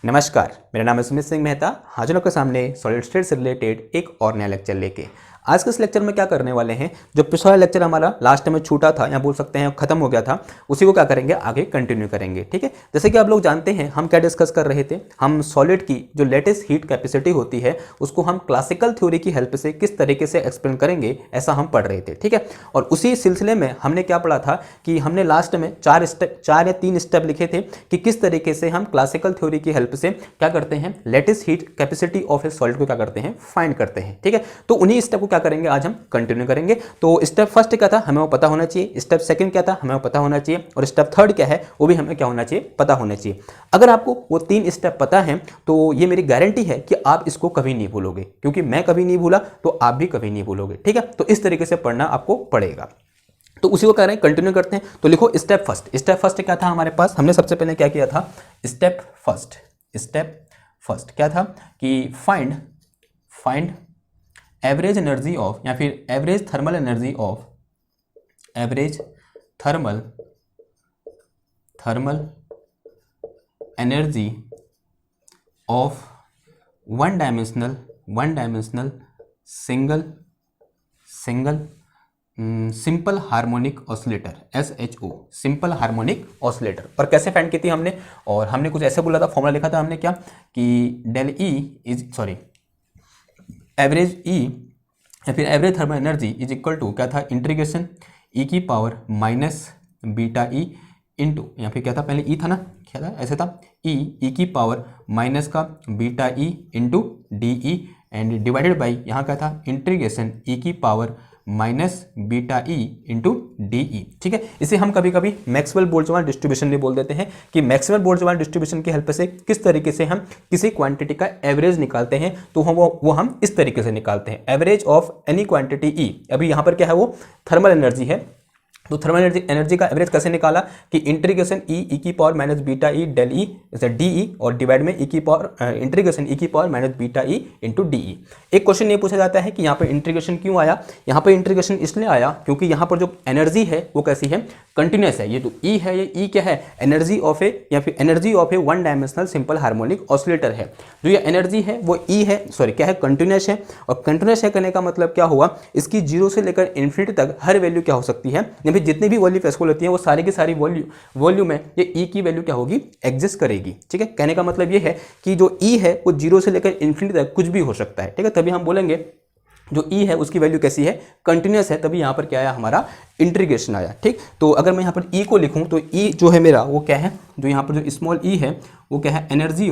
नमस्कार, मेरा नाम है सुमित सिंह मेहता। हाजिर आपके सामने सॉलिड स्टेट से रिलेटेड एक और नया लेक्चर लेके। आज के इस लेक्चर में क्या करने वाले हैं, जो पिछला लेक्चर हमारा लास्ट में छूटा था या बोल सकते हैं खत्म हो गया था, उसी को क्या करेंगे आगे कंटिन्यू करेंगे। ठीक है, जैसे कि आप लोग जानते हैं हम क्या डिस्कस कर रहे थे, हम सॉलिड की जो लेटेस्ट हीट कैपेसिटी होती है उसको हम क्लासिकल थ्योरी की हेल्प से किस तरीके से एक्सप्लेन करेंगे ऐसा हम पढ़ रहे थे। ठीक है, और उसी सिलसिले में हमने क्या पढ़ा था कि हमने लास्ट में चार या तीन स्टेप लिखे थे कि किस तरीके से हम क्लासिकल थ्योरी की हेल्प से क्या करते हैं, latest heat capacity of a solid को क्या करते हैं, फाइंड करते हैं। ठीक है, तो उन्हीं स्टेप को क्या करेंगे आज हम कंटिन्यू करेंगे। तो स्टेप फर्स्ट क्या था, हमें वो पता होना चाहिए। स्टेप सेकंड क्या था, हमें वो पता होना चाहिए। और स्टेप थर्ड क्या है, वो भी हमें क्या होना चाहिए, पता होना चाहिए। अगर आपको वो तीन स्टेप पता है तो ये मेरी गारंटी है कि आप इसको कभी नहीं भूलोगे, क्योंकि मैं कभी नहीं भूला तो आप भी कभी नहीं भूलोगे। ठीक है, तो इस तरीके से पढ़ना आपको पड़ेगा। तो उसी को कह रहे हैं, कंटिन्यू करते हैं। तो लिखो स्टेप फर्स्ट। स्टेप फर्स्ट क्या था हमारे पास, हमने सबसे पहले क्या किया था, स्टेप फर्स्ट क्या था कि फाइंड एवरेज एनर्जी ऑफ, या फिर average thermal energy of, average thermal energy of one dimensional single simple harmonic oscillator, SHO, simple harmonic oscillator. और कैसे फाइंड की थी हमने, और हमने कुछ ऐसे बोला था, फॉर्मूला लिखा था हमने क्या कि del E is average E या फिर average thermal energy is equal to क्या था, इंटीग्रेशन ई की power minus beta E into, या फिर क्या था, पहले ई था ना, क्या था, ऐसे था, ई की पावर माइनस का beta E into d E and divided by यहाँ क्या था, इंटीग्रेशन ई की power minus beta E into d ई। ठीक है, इसे हम कभी कभी मैक्सवेल बोल्ट्जमान डिस्ट्रीब्यूशन भी बोल देते हैं कि मैक्सवेल बोल्ट्जमान डिस्ट्रीब्यूशन की हेल्प से किस तरीके से हम किसी क्वांटिटी का एवरेज निकालते हैं। तो वो हम इस तरीके से निकालते हैं, एवरेज ऑफ एनी क्वांटिटी ई। अभी यहाँ पर क्या है, वो थर्मल एनर्जी है। तो थर्मल एनर्जी का एवरेज कैसे निकाला कि इंटीग्रेशन ई की power minus beta E del E d E और डिवाइड में ई की पावर इंटीग्रेशन ई की power minus beta E into d E. एक क्वेश्चन ये पूछा जाता है कि यहाँ पर इंटीग्रेशन क्यों आया। यहाँ पर इंटीग्रेशन इसलिए आया क्योंकि यहाँ पर जो एनर्जी है वो कैसी है, कंटिन्यूस है। ये जो ई है, ये ई क्या है, एनर्जी ऑफ ए, या फिर energy of A one dimensional simple harmonic oscillator है। जो ये एनर्जी है वो ई है, सॉरी क्या है, कंटिन्यूस है। और कंटिन्यूस है करने का मतलब क्या हुआ, इसकी जीरो से लेकर इन्फिनिटी तक हर वैल्यू क्या हो सकती है, जितनी भी वॉल्यूम फेस्कुल होती है वो सारी की सारी वॉल्यूम में ये ई की वैल्यू क्या होगी, एग्जिस्ट करेगी। ठीक है, कहने का मतलब ये है कि जो ई है वो जीरो से लेकर इन्फिनिटी तक कुछ भी हो सकता है। ठीक है, तभी हम बोलेंगे जो ई है उसकी वैल्यू कैसी है, कंटिन्यूस है। तभी यहाँ पर क्या आया, हमारा इंटीग्रेशन आया। ठीक, तो अगर मैं यहाँ पर ई को लिखूँ तो ई जो है मेरा वो क्या है, जो यहाँ पर जो स्मॉल ई है वो क्या है, energy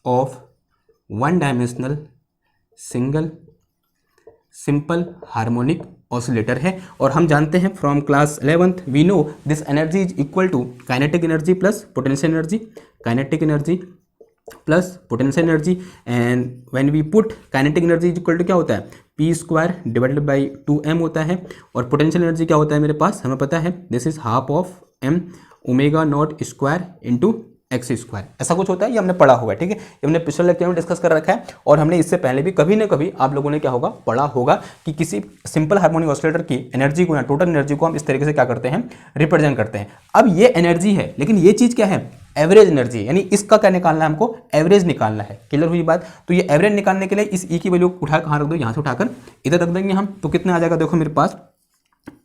of one dimensional simple harmonic oscillator है। और हम जानते हैं from class 11th we know this energy is equal to kinetic energy plus potential energy, kinetic energy plus potential energy. And when we put kinetic energy is equal to क्या होता है, P square divided by 2m होता है। और potential energy क्या होता है मेरे पास, हमें पता है, this is half of m omega not square into x square, ऐसा कुछ होता है। ये हमने पढ़ा हुआ है। ठीक है, ये हमने पिछले लेक्चर में डिस्कस कर रखा है। और हमने इससे पहले भी कभी ना कभी आप लोगों ने क्या होगा, पढ़ा होगा कि किसी सिंपल हार्मोनिक ऑसिलेटर की एनर्जी को या टोटल एनर्जी को हम इस तरीके से क्या करते हैं, रिप्रेजेंट करते हैं। अब ये एनर्जी है, लेकिन ये चीज़ क्या है, एवरेज एनर्जी, यानी इसका क्या निकालना है, हमको एवरेज निकालना है। क्लियर हुई बात। तो ये एवरेज निकालने के लिए इस ई की वैल्यू उठा कहाँ रख दो, यहाँ से उठाकर इधर रख देंगे हम। तो कितना आ जाएगा, देखो मेरे पास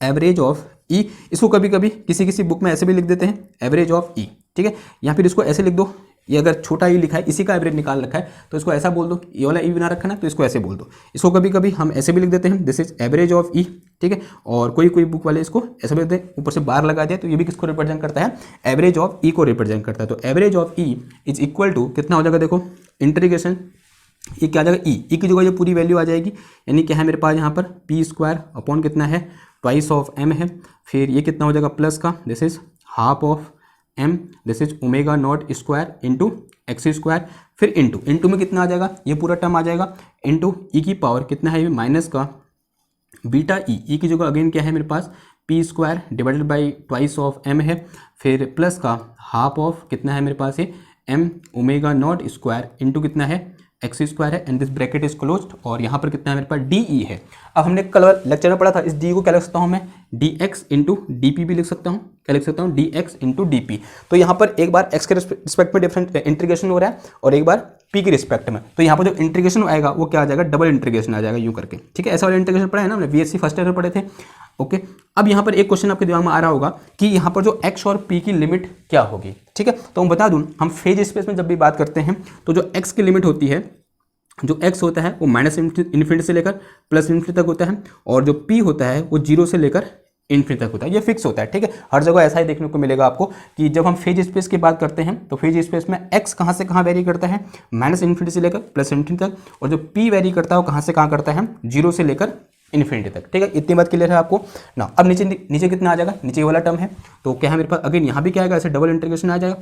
एवरेज ऑफ ई, इसको कभी कभी किसी बुक में ऐसे भी लिख देते हैं, एवरेज ऑफ ई। ठीक है, या फिर इसको ऐसे लिख दो, ये अगर छोटा ई लिखा है इसी का एवरेज निकाल रखा है तो इसको ऐसा बोल दो, ये वाला ई बना रखा है ना तो इसको ऐसे बोल दो। इसको कभी कभी हम ऐसे भी लिख देते हैं, दिस इज एवरेज ऑफ ई। ठीक है, और कोई बुक वाले इसको ऐसे भी देते हैं, ऊपर से बार लगा दिया, तो ये भी किसको रिप्रेजेंट करता है, एवरेज ऑफ ई को रिप्रेजेंट करता है। तो average of E is equal to कितना हो जाएगा, देखो इंटीग्रेशन ये क्या आ जाएगा, ई की जगह ये पूरी वैल्यू आ जाएगी, यानी क्या है मेरे पास यहाँ पर पी स्क्वायर अपॉन कितना है, ट्वाइस ऑफ एम है। फिर ये कितना हो जाएगा प्लस का, this is half of m, this is omega not square into x square. फिर इंटू में कितना आ जाएगा, ये पूरा टर्म आ जाएगा, इंटू ई की पावर कितना है, माइनस का बीटा ई की जगह अगेन क्या है मेरे पास, p square divided by twice of m है। फिर प्लस का हाफ ऑफ कितना है मेरे पास, ये m omega not square into कितना है, एक्स स्क्वायर है। And this bracket is closed. और यहाँ पर कितना है मेरे पास, डी ई है। अब हमने कल लेक्चर में पढ़ा था, इस डी को क्या लिख सकता हूँ मैं, D x into d P भी लिख सकता हूँ। क्या लिख सकता हूँ? D x into d P. तो यहाँ पर एक बार एक्स के रिस्पेक्ट में डिफरेंट इंटीग्रेशन हो रहा है और एक बार पी के रिस्पेक्ट में। तो यहाँ पर जो इंटीग्रेशन आएगा वो क्या आ जाएगा? डबल इंटीग्रेशन आ जाएगा यूँ करके। ठीक है, ऐसा वाला इंटीग्रेशन पढ़ा है ना हमने, बीएससी फर्स्ट ईयर में पढ़े थे। ओके, अब यहाँ पर एक क्वेश्चन आपके दिमाग में आ रहा होगा कि यहाँ पर जो एक्स और पी की लिमिट क्या होगी। ठीक है, तो मैं बता दूँ, हम फेज स्पेस में जब भी बात करते हैं तो जो एक्स की लिमिट होती है, जो x होता है वो माइनस इन्फिनिटी से लेकर प्लस इन्फिनिटी तक होता है, और जो p होता है वो 0 से लेकर इन्फिनिटी तक होता है। ये फिक्स होता है। ठीक है, हर जगह ऐसा ही देखने को मिलेगा आपको कि जब हम फेज स्पेस की बात करते हैं तो फेज स्पेस में x कहाँ से कहाँ वेरी करता है? माइनस इन्फिनिटी से लेकर प्लस इन्फिनिटी तक, और जो p वेरी करता है वो कहाँ से कहाँ करता है? 0 से लेकर इन्फिनिटी तक। ठीक है, इतनी बात क्लियर है आपको ना। अब नीचे नीचे कितना आ जाएगा? नीचे वाला टर्म है तो क्या है मेरे पास? अगेन यहाँ भी क्या आएगा? ऐसे डबल इंटीग्रेशन आ जाएगा,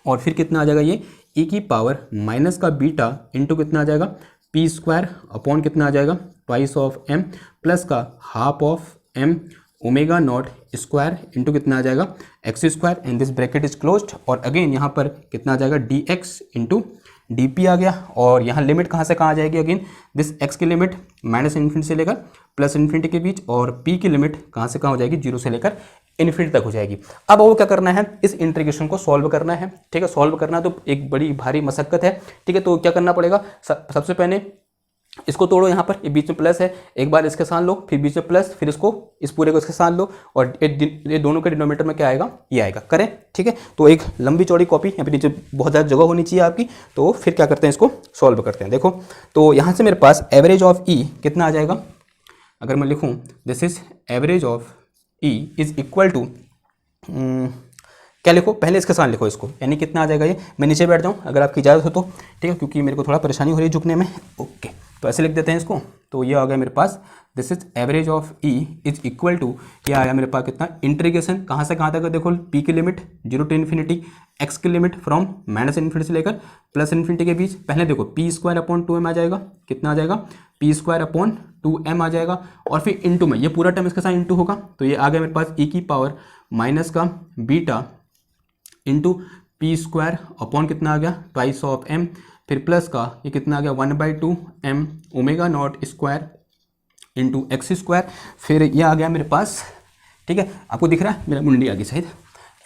और फिर कितना आ जाएगा? ये e की पावर माइनस का बीटा इंटू कितना आ जाएगा? पी स्क्वायर अपॉन कितना आ जाएगा? ट्वाइस ऑफ m प्लस का half of m omega not square into कितना आ जाएगा? X square, and this bracket is closed. और अगेन यहाँ पर कितना आ जाएगा? D x into d p आ गया। और यहाँ लिमिट कहाँ से कहाँ आ जाएगी? अगेन दिस x की लिमिट माइनस इन्फिनिटी से लेकर प्लस इन्फिनिटी के बीच, और p की लिमिट कहाँ से कहाँ हो जाएगी? 0 से लेकर इन्फिनिटी तक हो जाएगी। अब वो क्या करना है? इस इंटीग्रेशन को सॉल्व करना है। ठीक है, सॉल्व करना तो एक बड़ी भारी मशक्कत है। ठीक है, तो क्या करना पड़ेगा? सबसे पहले इसको तोड़ो, यहाँ पर ये बीच में प्लस है, एक बार इसके साथ लो, फिर बीच में प्लस, फिर इसको इस पूरे को इसके साथ लो, और ये दोनों के डिनोमिनेटर में क्या आएगा? ये आएगा। करें? ठीक है, तो एक लंबी चौड़ी कॉपी यहाँ पे नीचे बहुत ज़्यादा जगह होनी चाहिए आपकी। तो फिर क्या करते हैं? इसको सॉल्व करते हैं। देखो, तो यहाँ से मेरे पास एवरेज ऑफ ई कितना आ जाएगा? अगर मैं लिखूँ this is average of E is equal to, क्या लिखो? पहले इसके साथ लिखो इसको, यानी कितना आ जाएगा? ये मैं नीचे बैठ जाऊँ अगर आपकी इजाज़त हो तो। ठीक है, क्योंकि मेरे को थोड़ा परेशानी हो रही है झुकने में। ओके, तो ऐसे लिख देते हैं इसको। तो ये आ गया मेरे पास this is average of E is equal to, ये आया मेरे पास कितना? इंटीग्रेशन कहाँ से कहाँ तक? देखो, पी की लिमिट 0 टू इन्फिनिटी, एक्स की लिमिट फ्रॉम माइनस इन्फिनिटी से लेकर प्लस इन्फिनिटी के बीच। पहले देखो पी स्क्वायर अपॉन 2m आ जाएगा। कितना आ जाएगा? पी स्क्वायर अपॉन 2m आ जाएगा, और फिर इंटू में ये पूरा टर्म इसके साथ इंटू होगा। तो ये आ गया मेरे पास e की पावर माइनस का beta into p square upon कितना आ गया? ट्वाइस ऑफ m, फिर प्लस का ये कितना आ गया? 1/2 m omega not square into x square. फिर ये आ गया मेरे पास, ठीक है, आपको दिख रहा है मेरा मुंडी आगे शायद।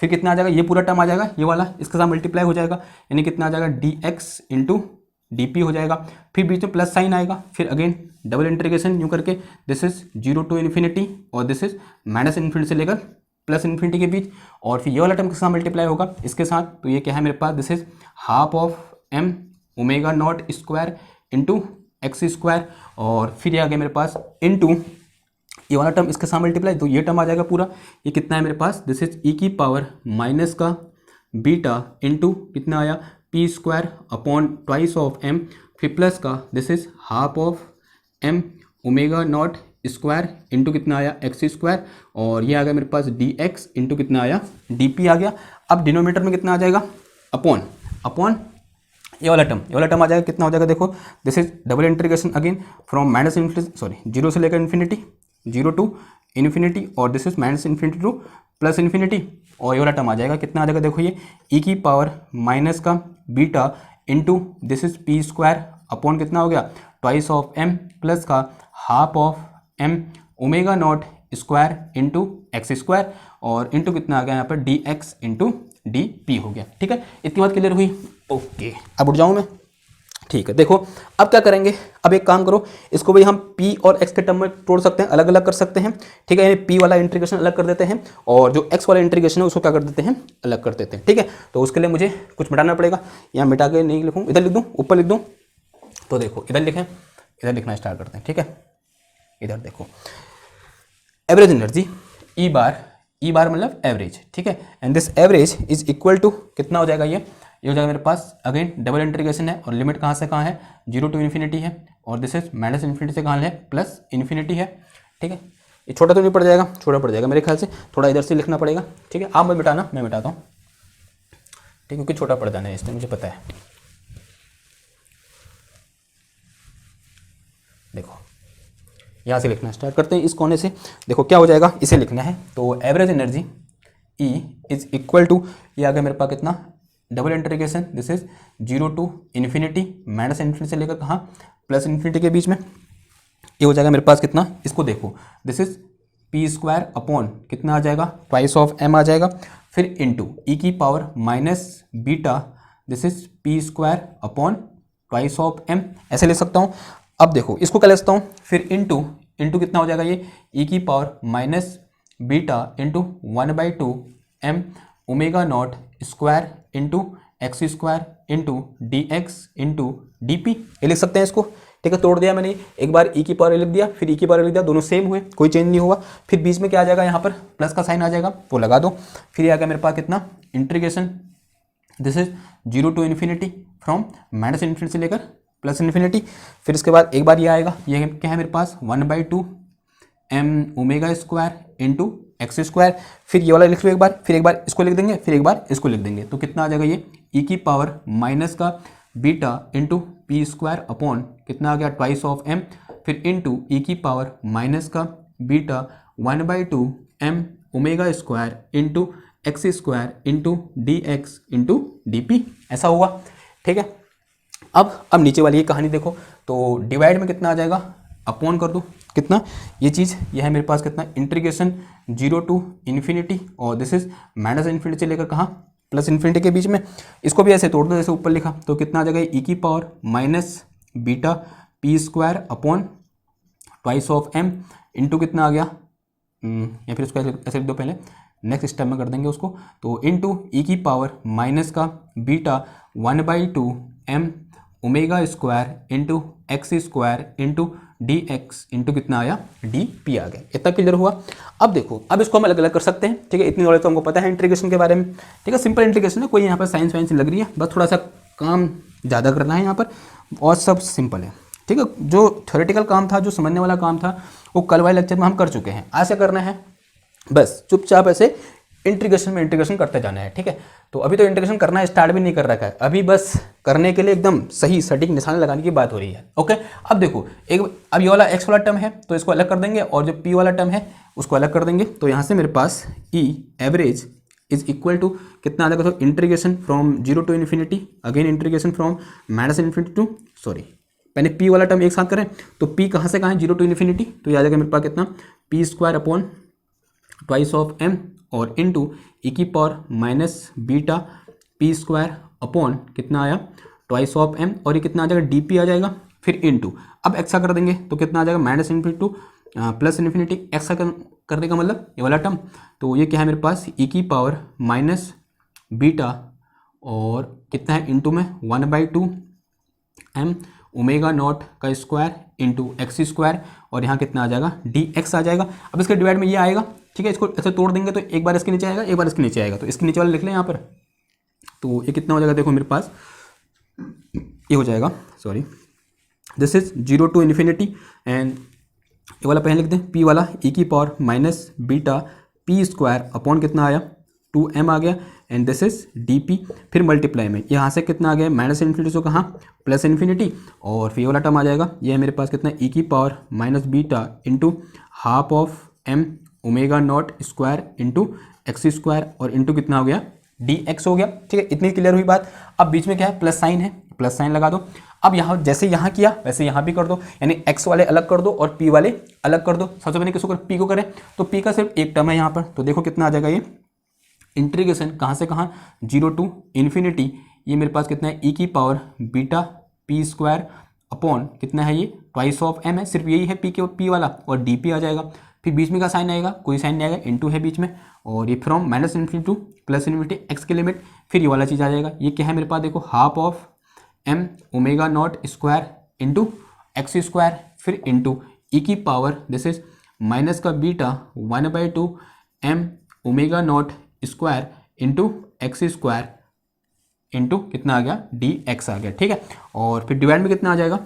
फिर कितना आ जाएगा? ये पूरा टर्म आ जाएगा, ये वाला इसके साथ मल्टीप्लाई हो जाएगा, यानी कितना आ जाएगा? D x into d P हो जाएगा। फिर बीच में प्लस साइन आएगा, फिर अगेन डबल इंटीग्रेशन यूँ करके दिस इज 0 टू इन्फिनिटी, और दिस इज माइनस इन्फिनिटी से लेकर प्लस इन्फिनिटी के बीच, और फिर ये वाला टर्म के साथ मल्टीप्लाई होगा इसके साथ। तो ये क्या है मेरे पास? This is half of m omega not square into x square, और फिर ये आ गया मेरे पास इंटू ये वाला टर्म इसके साथ मल्टीप्लाई, तो ये टर्म आ जाएगा पूरा। ये कितना है मेरे पास? दिस इज e की पावर माइनस का बीटा इंटू कितना आया? P square upon twice of m, फिर प्लस का this is half of m omega not square into कितना आया? एक्स स्क्वायर, और ये आ गया मेरे पास डी एक्स इंटू कितना आया? डी पी आ गया। अब डिनोमीटर में कितना आ जाएगा? अपॉन ये वाला टर्म आ जाएगा। कितना हो जाएगा? देखो, this is double integration again from minus infinity, sorry 0 से लेकर इन्फिनिटी, 0 टू इन्फिनिटी, और this is minus infinity to plus infinity, और ये वाला टर्म आ जाएगा। कितना आ जाएगा? देखो, ये e की पावर माइनस का beta into this is p square upon कितना हो गया? ट्वाइस ऑफ m प्लस का half of m omega not square into x square, और इंटू कितना आ गया यहाँ पर? D x into d P हो गया। ठीक है, इतनी बात क्लियर हुई? ओके, अब उठ जाऊँ मैं? ठीक है, देखो अब क्या करेंगे? अब एक काम करो, इसको भाई हम p और x के टर्म में तोड़ सकते हैं, अलग अलग कर सकते हैं। ठीक है, यानी p वाला इंटीग्रेशन अलग कर देते हैं, और जो x वाला इंटीग्रेशन है उसको क्या कर देते हैं? अलग कर देते हैं। ठीक है, तो उसके लिए मुझे कुछ मिटाना पड़ेगा। यहाँ मिटा के नहीं लिखूँ, इधर लिख दूँ, ऊपर लिख दूँ? तो देखो इधर लिखें, इधर लिखना स्टार्ट करते हैं। ठीक है, इधर देखो एवरेज एनर्जी ई बार मतलब एवरेज। ठीक है, and this average is equal to कितना हो जाएगा? ये हो जाएगा मेरे पास अगेन डबल इंटीग्रेशन है, और लिमिट कहाँ से कहाँ है? 0 टू इन्फिनिटी है, और दिस इज माइनस इन्फिनिटी से कहाँ है? प्लस इन्फिनिटी है। ठीक है, ये छोटा तो नहीं पड़ जाएगा? छोटा पड़ जाएगा मेरे ख्याल से, थोड़ा इधर से लिखना पड़ेगा। ठीक है, आप मैं मिटाना, मैं मिटाता हूँ। ठीक है, क्योंकि छोटा पड़ जाना है इसमें, मुझे पता है। देखो यहाँ से लिखना स्टार्ट करते हैं, इस कोने से। देखो क्या हो जाएगा, इसे लिखना है। तो average energy E is equal to, ये आ गया मेरे पास कितना? Double integration this is 0 to infinity, minus infinity से लेकर कहाँ? प्लस इन्फिनिटी के बीच में। ये हो जाएगा मेरे पास कितना? इसको देखो, this is p square upon कितना आ जाएगा, ट्वाइस ऑफ एम आ जाएगा, फिर इंटू ई की power minus beta, this is p square upon twice of m, ऐसे ले सकता हूँ। अब देखो इसको क्या ले सकता हूँ, फिर इंटू इंटू कितना हो जाएगा ये, ई की power minus beta into 1/2 m omega not square into x square into d x into d p, ये लिख सकते हैं इसको। ठीक है, तोड़ दिया मैंने, एक बार ई की पावर लिख दिया, फिर ई की पावर लिख दिया, दोनों सेम हुए, कोई चेंज नहीं हुआ। फिर बीच में क्या आ जाएगा, यहाँ पर प्लस का साइन आ जाएगा, वो लगा दो। फिर ये आ गया मेरे पास कितना, integration this is 0 to infinity from minus infinity से लेकर प्लस इन्फिनिटी। फिर इसके बाद एक बार ये आएगा, ये क्या है मेरे पास 1/2 m omega square into x square. फिर ये वाला लिख लो एक बार, फिर एक बार इसको लिख देंगे, फिर एक बार इसको लिख देंगे, तो कितना आ जाएगा ये ई की पावर माइनस का beta into p square upon कितना आ गया, ट्वाइस ऑफ एम, फिर इंटू ई की पावर माइनस का beta 1/2 m omega square into x square into d x into d p, ऐसा हुआ। ठीक है, अब नीचे वाली ये कहानी देखो, तो डिवाइड में कितना आ जाएगा, अपॉन कर दो कितना, ये चीज़ ये है मेरे पास कितना, इंटीग्रेशन 0 टू इन्फिनिटी, और दिस इज माइनस इन्फिनिटी से लेकर कहाँ, प्लस इन्फिनिटी के बीच में। इसको भी ऐसे तोड़ दो जैसे ऊपर लिखा, तो कितना आ जाएगा, ई की power minus beta p square upon twice of m into कितना आ गया, या फिर इसको ऐसे लिख दो पहले, नेक्स्ट स्टेप में कर देंगे उसको, तो इंटू ई की पावर माइनस का beta 1/2 m omega square into x square into d x into कितना आया, डी पी आ गया। इतना क्लियर हुआ। अब देखो, अब इसको हम अलग अलग कर सकते हैं। ठीक है, इतनी नॉलेज तो हमको पता है इंटीग्रेशन के बारे में। ठीक है, सिंपल इंटीग्रेशन है, कोई यहाँ पर साइंस वाइंस लग रही है, बस थोड़ा सा काम ज़्यादा करना है यहाँ पर, और सब सिंपल है। ठीक है, जो थ्योरेटिकल काम था, जो समझने वाला काम था, वो कल वाले लेक्चर में हम कर चुके हैं। आज से करना है बस चुपचाप ऐसे इंटीग्रेशन में इंटीग्रेशन करते जाना है। ठीक है, तो अभी तो इंटीग्रेशन करना स्टार्ट भी नहीं कर रखा है, अभी बस करने के लिए एकदम सही सटीक निशान लगाने की बात हो रही है। ओके, अब देखो अब ये वाला एक्स वाला टर्म है तो इसको अलग कर देंगे, और जो पी वाला टर्म है उसको अलग कर देंगे। तो यहाँ से मेरे पास E average is equal to कितना आ जाएगा, तो integration from 0 to infinity, again integration from minus infinity to, sorry पहले पी वाला टर्म एक साथ करें, तो पी कहाँ से कहाँ है, 0 टू इन्फिनिटी, तो ये आ जाएगा मेरे पास कितना, p square upon twice of m और इंटू ई की power minus beta p square upon कितना आया, ट्वाइस ऑफ एम, और ये कितना आ जाएगा, डी पी आ जाएगा, फिर इंटू अब एक्सा कर देंगे तो कितना आ जाएगा, minus infinity to plus infinity, एक्सा करने का मतलब ये वाला टर्म, तो ये क्या है मेरे पास, ई की पावर माइनस बीटा और कितना है इंटू में 1/2 एम ओमेगा नॉट का स्क्वायर इंटू एक्स स्क्वायर, और यहाँ कितना आ जाएगा, डी एक्स आ जाएगा। अब इसके डिवाइड में ये आएगा। ठीक है, इसको ऐसे तोड़ देंगे तो एक बार इसके नीचे आएगा, एक बार इसके नीचे आएगा, तो इसके नीचे वाला लिख लें यहाँ पर, तो ये कितना हो जाएगा, देखो मेरे पास ये हो जाएगा, sorry this is 0 to infinity, and ये वाला पहले लिख दें, पी वाला ई की power minus beta p square upon कितना आया, 2m आ गया, and this is d p, फिर मल्टीप्लाई में यहाँ से कितना आ गया, माइनस इन्फिनिटी से कहाँ, प्लस इन्फिनिटी, और फिर ये वाला टर्म आ जाएगा, ये है मेरे पास कितना, ई की power minus beta into half of m omega not square into x square, और इंटू कितना हो गया, डी एक्स हो गया। ठीक है, इतनी क्लियर हुई बात। अब बीच में क्या है, प्लस साइन है, प्लस साइन लगा दो। अब यहाँ जैसे यहाँ किया वैसे यहाँ भी कर दो, यानी एक्स वाले अलग कर दो और पी वाले अलग कर दो। सबसे पहले किसको पी को करें, तो पी का सिर्फ एक टर्म है यहाँ पर, तो देखो कितना आ जाएगा, ये इंटीग्रेशन कहाँ से कहाँ, 0 टू इन्फिनिटी, ये मेरे पास कितना है, ई की power beta p square upon कितना है, ये ट्वाइस ऑफ एम है, सिर्फ यही है पी के पी वाला, और डी पी आ जाएगा। फिर बीच में का साइन आएगा, कोई साइन नहीं आएगा, इंटू है बीच में, और ये from minus infinity to plus infinity x की लिमिट, फिर ये वाला चीज़ आ जाएगा, ये क्या है मेरे पास, देखो half of m omega not square into x square, फिर इंटू ई की पावर दिस इज माइनस का beta 1/2 m omega not square into x square into कितना आ गया, डी एक्स आ गया। ठीक है, और फिर डिवाइड में कितना आ जाएगा,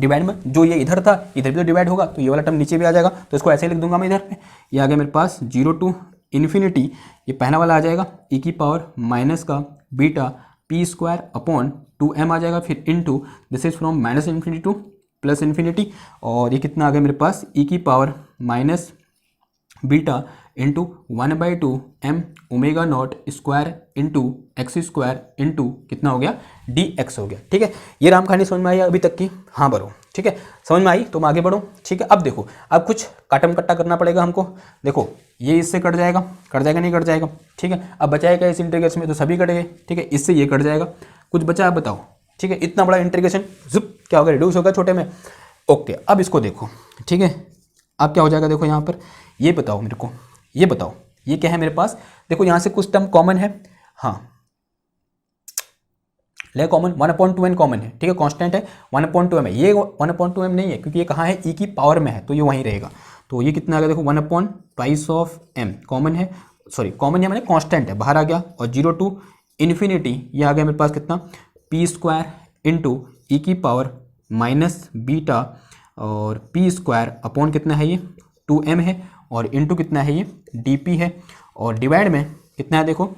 डिवाइड में जो ये इधर था इधर भी तो डिवाइड होगा, तो ये वाला टर्म नीचे भी आ जाएगा, तो इसको ऐसे लिख दूंगा मैं इधर पे, ये आ गया मेरे पास 0 टू इन्फिनिटी, ये पहला वाला आ जाएगा, ई की पावर माइनस का beta p square upon 2m आ जाएगा, फिर into this is from minus infinity to plus infinity, और ये कितना आ गया मेरे पास, ई की power minus beta into 1/2 m omega not square into x square into कितना हो गया dx हो गया। ठीक है, ये राम कहानी समझ में आई अभी तक की? हाँ बरो, ठीक है, समझ में आई? तो मैं आगे बढ़ूँ। ठीक है, अब देखो, अब कुछ काटम कट्टा करना पड़ेगा हमको। देखो ये इससे कट जाएगा, नहीं कट जाएगा? ठीक है, अब बचाएगा इस इंटीग्रेशन में तो सभी कट गए। ठीक है, इससे ये कट जाएगा, कुछ बचा? आप बताओ। ठीक है, इतना बड़ा इंटीग्रेशन जुप क्या होगा, रिड्यूस होगा छोटे में। ओके, अब इसको देखो। ठीक है, अब क्या हो जाएगा, देखो यहाँ पर ये बताओ मेरे को, ये बताओ ये क्या है मेरे पास। देखो यहाँ से कुछ टर्म कॉमन है, हाँ ले कॉमन, 1/2m कॉमन है। ठीक है, कांस्टेंट है 1/2m है, ये 1/2m नहीं है क्योंकि ये कहाँ है, e की पावर में है तो ये वहीं रहेगा। तो ये कितना आ गया, देखो 1/2m कॉमन है, सॉरी कॉमन है मैंने कांस्टेंट है, बाहर आ गया। और 0 to इन्फिनिटी ये आ गया मेरे पास कितना, p स्क्वायर इंटू ई की पावर माइनस बीटा और p स्क्वायर अपॉन कितना है ये 2m है, और इंटू कितना है ये dp है, और डिवाइड में कितना है, देखो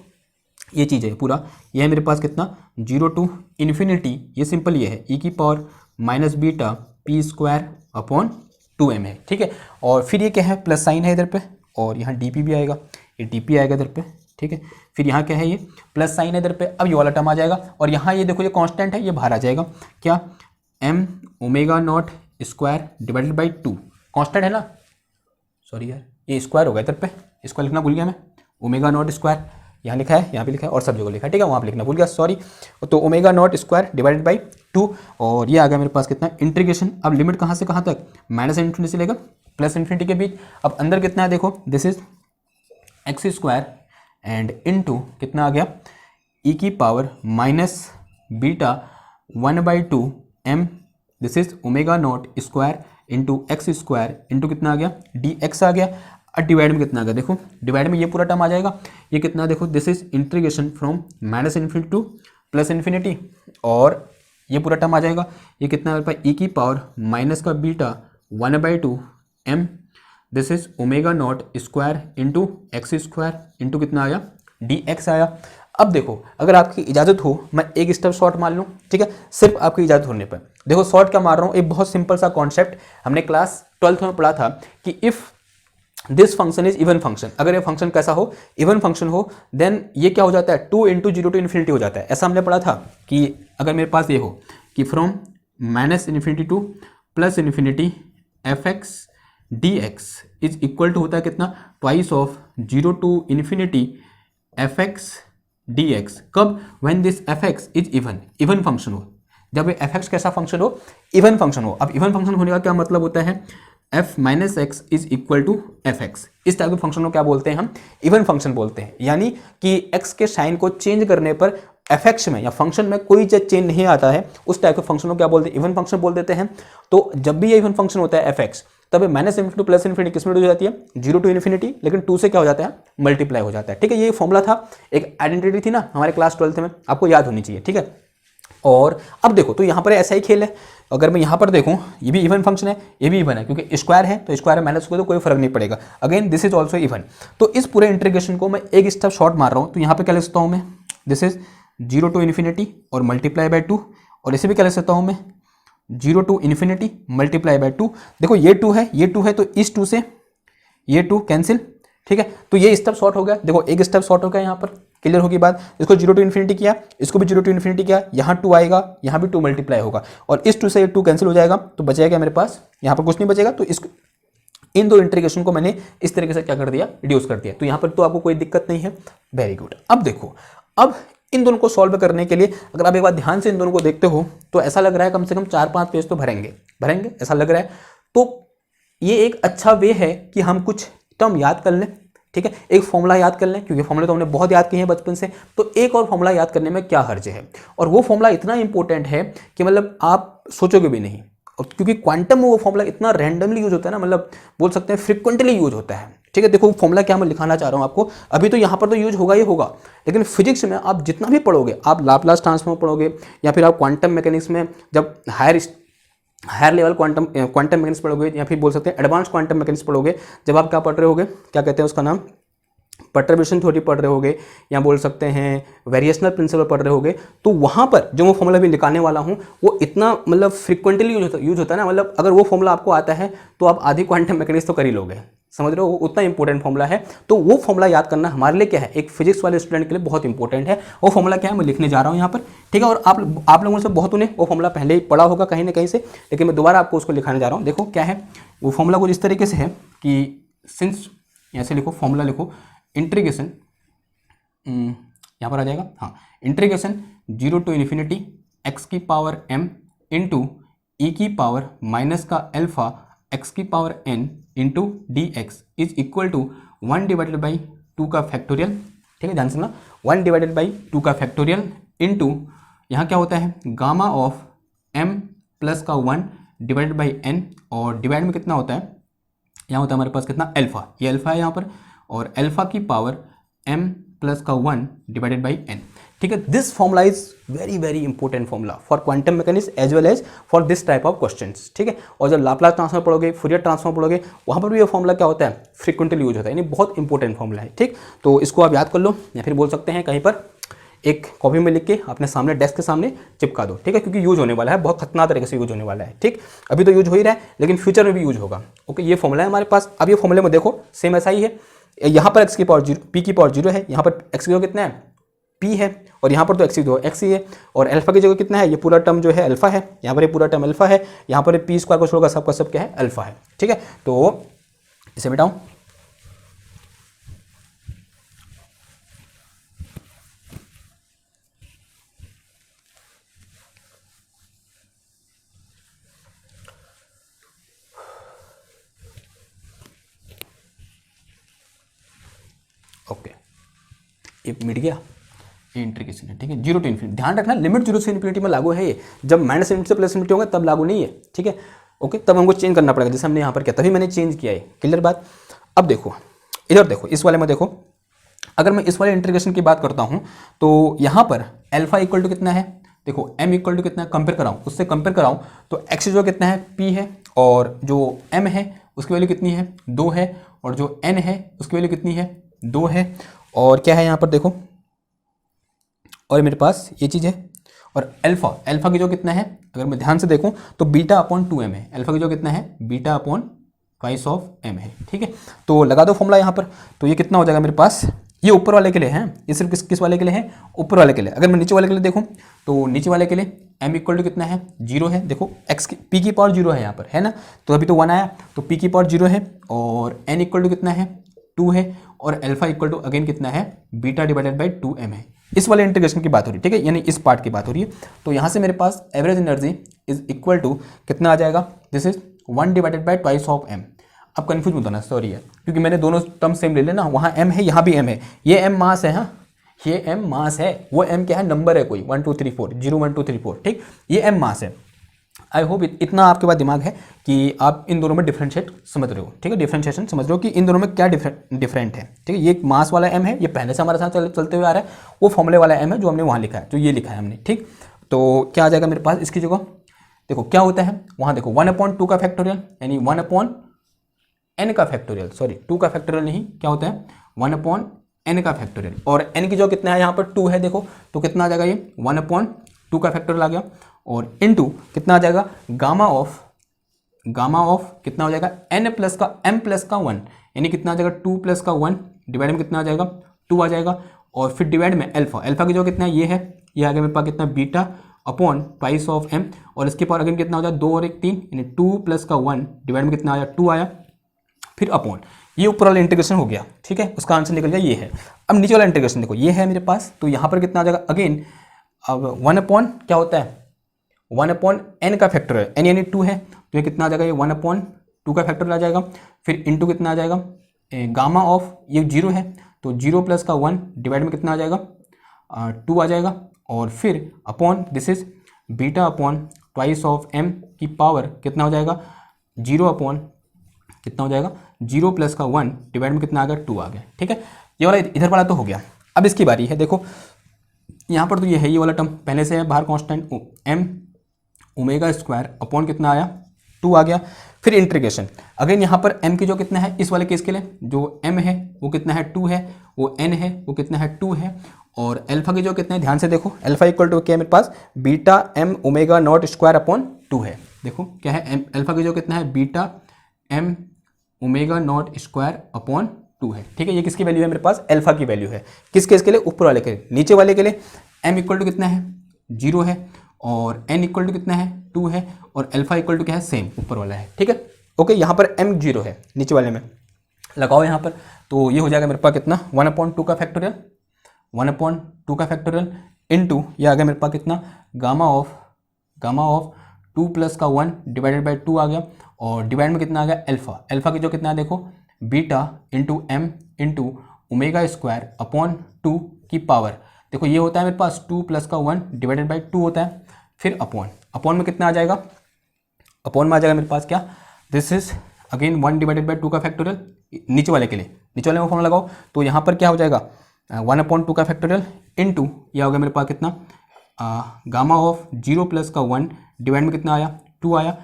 ये चीज़ है पूरा, ये है मेरे पास कितना 0 to इन्फिनिटी, ये सिंपल ये है e की power minus beta p square upon 2m है। ठीक है, और फिर ये क्या है, प्लस साइन है इधर पे, और यहाँ dp भी आएगा, ये dp आएगा इधर पे। ठीक है, फिर यहाँ क्या है, ये प्लस साइन है इधर पे। अब ये वाला टर्म आ जाएगा, और यहाँ ये देखो ये कांस्टेंट है, ये बाहर आ जाएगा क्या, m omega not square divided by 2, constant है ना, सॉरी यार ये स्क्वायर होगा इधर पे, इसको लिखना भूल गया मैं, ओमेगा नॉट स्क्वायर यहाँ लिखा है, यहाँ भी लिखा है, और सब जगह लिखा है। ठीक है, वहाँ पे लिखना भूल गया, सॉरी। तो omega naught square divided by 2, और ये आ गया मेरे पास कितना इंटीग्रेशन। अब लिमिट कहाँ से कहाँ तक, माइनस इन्फिनिटी से लेकर प्लस इन्फिनिटी के बीच। अब अंदर कितना है, देखो this is x square and into कितना आ गया, ई की power minus beta 1/2m, this is omega not square into x square into कितना आ गया dx आ गया। और डिवाइड में कितना आ गया, देखो डिवाइड में ये पूरा टर्म आ जाएगा, ये कितना देखो, this is integration from minus infinity to plus infinity, और ये पूरा टर्म आ जाएगा, ये कितना मेरे पास ई की पावर माइनस का beta 1/2m, this is omega not square into x square into कितना आया dx आया। अब देखो अगर आपकी इजाज़त हो मैं एक स्टेप शॉर्ट मान लूँ। ठीक है, सिर्फ आपकी इजाज़त होने पर। देखो शॉर्ट क्या मार रहा हूँ, एक बहुत सिंपल सा कॉन्सेप्ट हमने क्लास 12th में पढ़ा था कि if this function is even function, अगर ये फंक्शन कैसा हो, इवन फंक्शन हो, देन ये क्या हो जाता है 2 × 0 to इन्फिनिटी हो जाता है। ऐसा हमने पढ़ा था कि अगर मेरे पास ये हो कि from minus infinity to plus infinity fx dx is equal to होता है कितना, twice of 0 to infinity fx dx। कब, when this fx is even, even function हो, जब ये fx कैसा फंक्शन हो, इवन फंक्शन हो। अब इवन फंक्शन होने का क्या मतलब होता है, f minus x is equal to f x, इस टाइप के फंक्शन को क्या बोलते हैं हम, इवन फंक्शन बोलते हैं। यानी कि x के साइन को चेंज करने पर fx में या फंक्शन में कोई चेंज नहीं आता है, उस टाइप के फंक्शन को क्या बोलते हैं, इवन फंक्शन बोल देते हैं। तो जब भी ये इवन फंक्शन होता है fx, तब माइनस इन्फिनिटी प्लस इन्फिनिटी किस में हो जाती है, 0 to इन्फिनिटी, लेकिन 2 से क्या हो जाता है, मल्टीप्लाई हो जाता है। ठीक है, ये फॉर्मूला था, एक आइडेंटिटी थी ना हमारे क्लास 12th में, आपको याद होनी चाहिए। ठीक है, और अब देखो तो यहाँ पर ऐसा ही खेल है, अगर मैं यहाँ पर देखूँ ये भी इवन फंक्शन है, ये भी इवन है, क्योंकि स्क्वायर है तो स्क्वायर माइनस को तो कोई फर्क नहीं पड़ेगा। Again this is also even. तो इस पूरे इंटीग्रेशन को मैं एक स्टेप शॉर्ट मार रहा हूँ, तो यहाँ पे क्या लिख सकता हूँ मैं, दिस इज 0 to इन्फिनिटी और मल्टीप्लाई बाय 2, और इसे भी क्या लिख सकता हूँ मैं, 0 to इन्फिनिटी मल्टीप्लाई बाय 2। देखो ये 2 है, ये 2 है, तो इस 2 से ये 2 कैंसिल। ठीक है, तो ये स्टेप शॉर्ट हो गया। देखो एक स्टेप शॉर्ट हो गया, यहाँ पर क्लियर होगी बात। इसको 0 to इन्फिनिटी किया, इसको भी 0 to इन्फिनिटी किया, यहाँ 2 आएगा, यहाँ भी 2 मल्टीप्लाई होगा, और इस 2 से ये 2 कैंसिल हो जाएगा, तो बचेगा मेरे पास यहाँ पर कुछ नहीं बचेगा। तो इस इन दो इंटीग्रेशन को मैंने इस तरीके से क्या कर दिया, रिड्यूस कर दिया। तो यहाँ पर तो आपको कोई दिक्कत नहीं है, वेरी गुड। अब देखो, अब इन दोनों को सॉल्व करने के लिए अगर आप एक बार ध्यान से इन दोनों को देखते हो तो ऐसा लग रहा है कम से कम 4-5 पेज तो भरेंगे ऐसा लग रहा है। तो ये एक अच्छा वे है कि हम कुछ टर्म याद कर लें। ठीक है, एक फॉर्मूला याद कर लें, क्योंकि फॉर्मूले तो हमने बहुत याद किए हैं बचपन से, तो एक और फॉर्मूला याद करने में क्या हर्ज है। और वो फॉर्मूला इतना इंपॉर्टेंट है कि मतलब आप सोचोगे भी नहीं, क्योंकि क्वांटम में वो फॉर्मूला इतना रैंडमली यूज होता है ना, मतलब बोल सकते हैं फ्रिक्वेंटली यूज होता है। ठीक है, देखो फॉर्मूला क्या मैं लिखाना चाह रहा हूँ आपको, अभी तो यहाँ पर तो यूज होगा ही होगा, लेकिन फिजिक्स में आप जितना भी पढ़ोगे, आप लाप्लास ट्रांसफॉर्म पढ़ोगे या फिर आप क्वांटम मैकेनिक्स में जब हायर लेवल क्वांटम मैकेनिक्स पढ़ोगे, या फिर बोल सकते हैं एडवांस क्वांटम मैकेनिक्स पढ़ोगे, जब आप क्या पढ़ रहे होगे, क्या कहते हैं उसका नाम, परटर्बेशन थ्योरी पढ़ रहे होगे, या बोल सकते हैं वेरिएशनल प्रिंसिपल पढ़ रहे होगे, तो वहाँ पर जो मैं फॉर्मूला भी निकालने वाला हूँ वो इतना मतलब फ्रिक्वेंटली यूज होता है ना, मतलब अगर वो फॉर्मूला आपको आता है तो आप आधी क्वांटम मैकेनिक्स तो कर ही लोगे, समझ रहे हो, उतना इंपॉर्टेंट फॉर्मूला है। तो वो फॉर्मूला याद करना हमारे लिए क्या है, एक फिजिक्स वाले स्टूडेंट के लिए बहुत इंपॉर्टेंट है। वो फॉर्मूला क्या है मैं लिखने जा रहा हूँ यहाँ पर, ठीक है। और आप लोगों से बहुत ने वो फॉर्मूला पहले ही पढ़ा होगा कहीं ना कहीं से, लेकिन मैं दोबारा आपको उसको लिखाने जा रहा हूँ। देखो क्या है वो फॉर्मूला, कुछ इस तरीके से है कि सिंस, ऐसे लिखो फॉर्मूला लिखो, इंटीग्रेशन, यहाँ पर आ जाएगा, हाँ, इंटीग्रेशन 0 to इन्फिनिटी एक्स की पावर m इंटू ई की पावर माइनस का अल्फा एक्स की power n into d x is equal to 1 divided by 2 का फैक्टोरियल, ठीक है, ध्यान सुनना, 1 डिवाइडेड बाई 2 का फैक्टोरियल इंटू यहाँ क्या होता है गामा ऑफ m प्लस का 1 डिवाइडेड बाई n, और डिवाइड में कितना होता है, यहाँ होता है हमारे पास कितना अल्फा, ये अल्फा है यहाँ पर, और अल्फा की पावर m प्लस का 1 डिवाइडेड बाई n, ठीक है। This formula is very very important formula for quantum mechanics as well as for this type of questions, ठीक है। और जब लाप्लास ट्रांसफॉर्म पढ़ोगे, फूरियर ट्रांसफॉर्म पढ़ोगे, वहाँ पर भी ये फॉर्मूला क्या होता है, फ्रीक्वेंटली यूज होता है, यानी बहुत इंपॉर्टेंट फॉर्मूला है, ठीक। तो इसको आप याद कर लो, या फिर बोल सकते हैं कहीं पर एक कॉपी में लिख के अपने सामने डेस्क के सामने चिपका दो, ठीक है, क्योंकि यूज होने वाला है, बहुत खतरनाक तरीके से यूज होने वाला है, ठीक। अभी तो यूज हो ही रहा है, लेकिन फ्यूचर में भी यूज होगा, ओके। ये फॉर्मूला है हमारे पास। अब ये फॉर्मूले में देखो सेम ऐसा ही है, यहाँ पर एक्स की पावर 0, पी की पावर 0 है, यहाँ पर एक्स की जगह कितना है p है, और यहाँ पर तो x ही है, और अल्फा की जगह कितना है, ये पूरा टर्म जो है अल्फा है, यहाँ पर ये पूरा टर्म अल्फा है, यहाँ पर पी स्क्वायर को छोड़कर सबका सब क्या है अल्फा है, ठीक है। तो इसे मिटाऊं, ओके, ये मिट गया, ये इंटीग्रेशन है, ठीक है, 0 to इन्फिनिटी। ध्यान रखना लिमिट 0 से इन्फिनिटी में लागू है ये, जब माइनस इन्फिनिटी से प्लस इन्फिनिटी होगा तब लागू नहीं है, ठीक है, ओके। तब हमको चेंज करना पड़ेगा, जैसे हमने यहाँ पर किया, तभी मैंने चेंज किया है, क्लियर बात। अब देखो इधर देखो, इस वाले में देखो, अगर मैं इस वाले इंटीग्रेशन की बात करता हूँ तो यहाँ पर अल्फा इक्वल टू कितना है, देखो m इक्वल टू कितना है, कंपेयर कराऊँ, उससे कंपेयर कराऊँ तो x जो कितना है p है, और जो m है उसकी वैल्यू कितनी है 2 है, और जो n है उसकी वैल्यू कितनी है 2 है, और क्या है यहाँ पर देखो, और मेरे पास ये चीज़ है, और अल्फा की जो कितना है, अगर मैं ध्यान से देखूं तो बीटा अपॉन 2m है, अल्फा की जो कितना है beta upon twice of m है, ठीक है। तो लगा दो फॉर्मूला यहाँ पर, तो ये कितना हो जाएगा मेरे पास, ये ऊपर वाले के लिए है, ये सिर्फ किस वाले के लिए है, ऊपर वाले के लिए। अगर मैं नीचे वाले के लिए देखूँ तो नीचे वाले के लिए m इक्वल टू कितना है 0 है, देखो x की p की पावर 0 है यहाँ पर, है ना, तो अभी तो 1 आया, तो p की पावर 0 है, और n इक्वल टू कितना है 2 है, और अल्फा इक्वल टू अगेन कितना है बीटा डिवाइडेड बाई 2m है। इस वाले इंटीग्रेशन की बात हो रही है, ठीक है, यानी इस पार्ट की बात हो रही है। तो यहाँ से मेरे पास average energy is equal to कितना आ जाएगा, this is 1 divided by twice of m। अब कंफ्यूज मत होना, सॉरी है, क्योंकि मैंने दोनों टर्म सेम ले लेना, वहाँ m है यहाँ भी m है, ये m मास है, हाँ ये m मास है, वो m क्या है नंबर है कोई 1 2 3 4 0 1 2 3 4, ठीक, ये m मास है। आई होप इतना आपके पास दिमाग है कि आप इन दोनों में डिफरेंशिएट समझ रहे हो, ठीक है, डिफरेंशिएशन समझ रहे हो कि इन दोनों में क्या डिफरेंट है, ठीक है। ये मास वाला m है, ये पहले से हमारे साथ चलते हुए आ रहा है, वो फॉर्मूले वाला m है जो हमने वहाँ लिखा है, जो ये लिखा है हमने, ठीक। तो क्या आ जाएगा मेरे पास इसकी जगह, देखो क्या होता है वहाँ, देखो 1/2 का फैक्टोरियल, यानी 1/n का फैक्टोरियल, सॉरी 2 का फैक्टोरियल नहीं, क्या होता है 1/n का फैक्टोरियल, और n की जो कितना है यहाँ पर 2 है, देखो तो कितना आ जाएगा ये 1/2 का फैक्टोरियल आ गया, और इनटू कितना आ जाएगा गामा ऑफ कितना हो जाएगा n प्लस का m प्लस का 1, यानी कितना आ जाएगा 2 प्लस का 1 डिवाइड में कितना आ जाएगा 2 आ जाएगा, और फिर डिवाइड में अल्फा की जो कितना है ये है, ये आ गया मेरे पास कितना beta upon twice of m, और इसके पावर अगेन कितना हो जाए 2 और 1 3, यानी 2 प्लस का 1 डिवाइड में कितना आया 2 आया, फिर अपॉन, ये ऊपर वाला इंटीग्रेशन हो गया, ठीक है, उसका आंसर निकल गया ये है। अब नीचे वाला इंटीग्रेशन देखो, ये है मेरे पास, तो यहाँ पर कितना आ जाएगा अगेन, अब 1 क्या होता है 1/n का फैक्टोरियल, n यानी 2 है, तो ये कितना आ जाएगा ये 1/2 का फैक्टोरियल आ जाएगा, फिर इंटू कितना आ जाएगा गामा ऑफ, ये 0 है तो 0 प्लस का 1 डिवाइड में कितना आ जाएगा 2 आ जाएगा, और फिर upon this is beta upon twice of m की पावर कितना हो जाएगा 0 अपॉन कितना हो जाएगा 0 प्लस का 1 डिवाइड में कितना आ गया 2 आ गया, ठीक है। ये वाला इधर वाला तो हो गया। अब इसकी बारी है, देखो यहाँ पर तो ये है, ये वाला टर्म पहले से है बाहर constant m omega square upon कितना आया 2 आ गया, फिर इंटीग्रेशन अगेन यहाँ पर m की जो कितना है इस वाले केस के लिए जो m है वो कितना है 2 है, वो n है वो कितना है 2 है, और अल्फा की जो कितना है ध्यान से देखो, अल्फा इक्वल टू क्या है मेरे पास beta m omega not square upon 2 है, देखो क्या है अल्फा की जो कितना है beta m omega not square upon 2 है। ठीक है, ये किसकी वैल्यू है मेरे पास, अल्फा की वैल्यू है। किस केस के लिए, ऊपर वाले के लिए। नीचे वाले के लिए m इक्वल टू कितना है, 0 है, और n इक्वल टू कितना है, 2 है, और अल्फा इक्वल टू क्या है, सेम ऊपर वाला है। ठीक है, ओके, यहाँ पर m 0 है नीचे वाले में, लगाओ यहाँ पर, तो ये हो जाएगा मेरे पास कितना, 1/2 का फैक्टोरियल, 1/2 का फैक्टोरियल इनटू ये आ गया मेरे पास कितना, गामा ऑफ 2 प्लस का 1 डिवाइडेड बाई 2 आ गया, और डिवाइड में कितना आ गया, अल्फा की जो कितना है देखो, beta into m into omega square upon 2 की पावर, देखो ये होता है मेरे पास 2 प्लस का 1 डिवाइडेड बाई 2 होता है, फिर अपॉन में कितना आ जाएगा, अपॉन में आ जाएगा मेरे पास क्या, this is again 1 divided by 2 का फैक्टोरियल नीचे वाले के लिए, नीचे वाले में फॉर्मूला लगाओ, तो यहाँ पर क्या हो जाएगा, 1/2 का फैक्टोरियल इनटू यह हो गया मेरे पास कितना, गामा ऑफ 0 प्लस का 1 डिवाइड में कितना आया, 2 आया,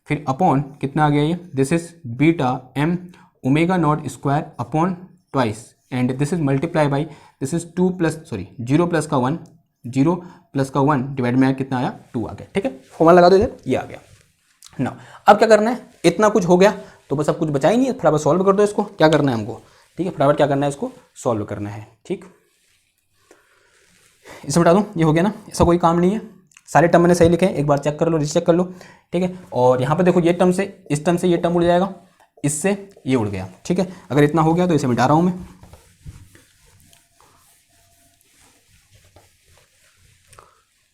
फिर अपॉन कितना आ गया ये, this is beta M omega not square upon twice, and this is multiply by, this is 0 plus का 1 डिवाइड में कितना आया, 2 आ गया। ठीक है, फॉर्मूला लगा दो इधर, ये आ गया ना। अब क्या करना है, इतना कुछ हो गया तो बस अब कुछ बचा ही नहीं है, फटाफट सॉल्व कर दो इसको, क्या करना है हमको, ठीक है, फटाफट क्या करना है, इसको सॉल्व करना है। ठीक, इसे बता दूं, ये हो गया ना, ऐसा कोई काम नहीं है, सारे टर्म मैंने सही लिखे हैं, एक बार चेक कर लो, रीचेक कर लो। ठीक है, और यहाँ पर देखो ये टर्म से इस टर्म से ये टर्म उड़ जाएगा, इससे ये उड़ गया। ठीक है, अगर इतना हो गया तो इसे मिटा रहा हूँ मैं।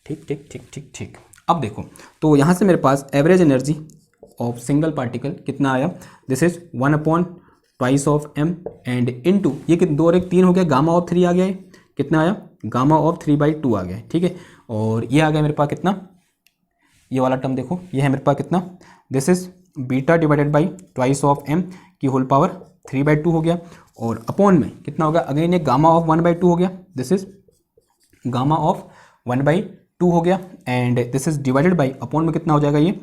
ठीक ठीक ठीक ठीक ठीक, अब देखो, तो यहाँ से मेरे पास average energy of single particle कितना आया, this is 1/2 of m and into ये 2 और 1 3 हो गया, गामा ऑफ 3 आ गया है, कितना आया, गामा ऑफ 3/2 आ गया है। ठीक है, और ये आ गया मेरे पास कितना, ये वाला टर्म देखो, ये है मेरे पास कितना, this is beta divided by twice of M की होल पावर 3/2 हो गया, और अपॉन में कितना हो गया, अगेन ये गामा ऑफ 1/2 हो गया, दिस इज गामा ऑफ 1/2 हो गया, and this is divided by upon में कितना हो जाएगा ये,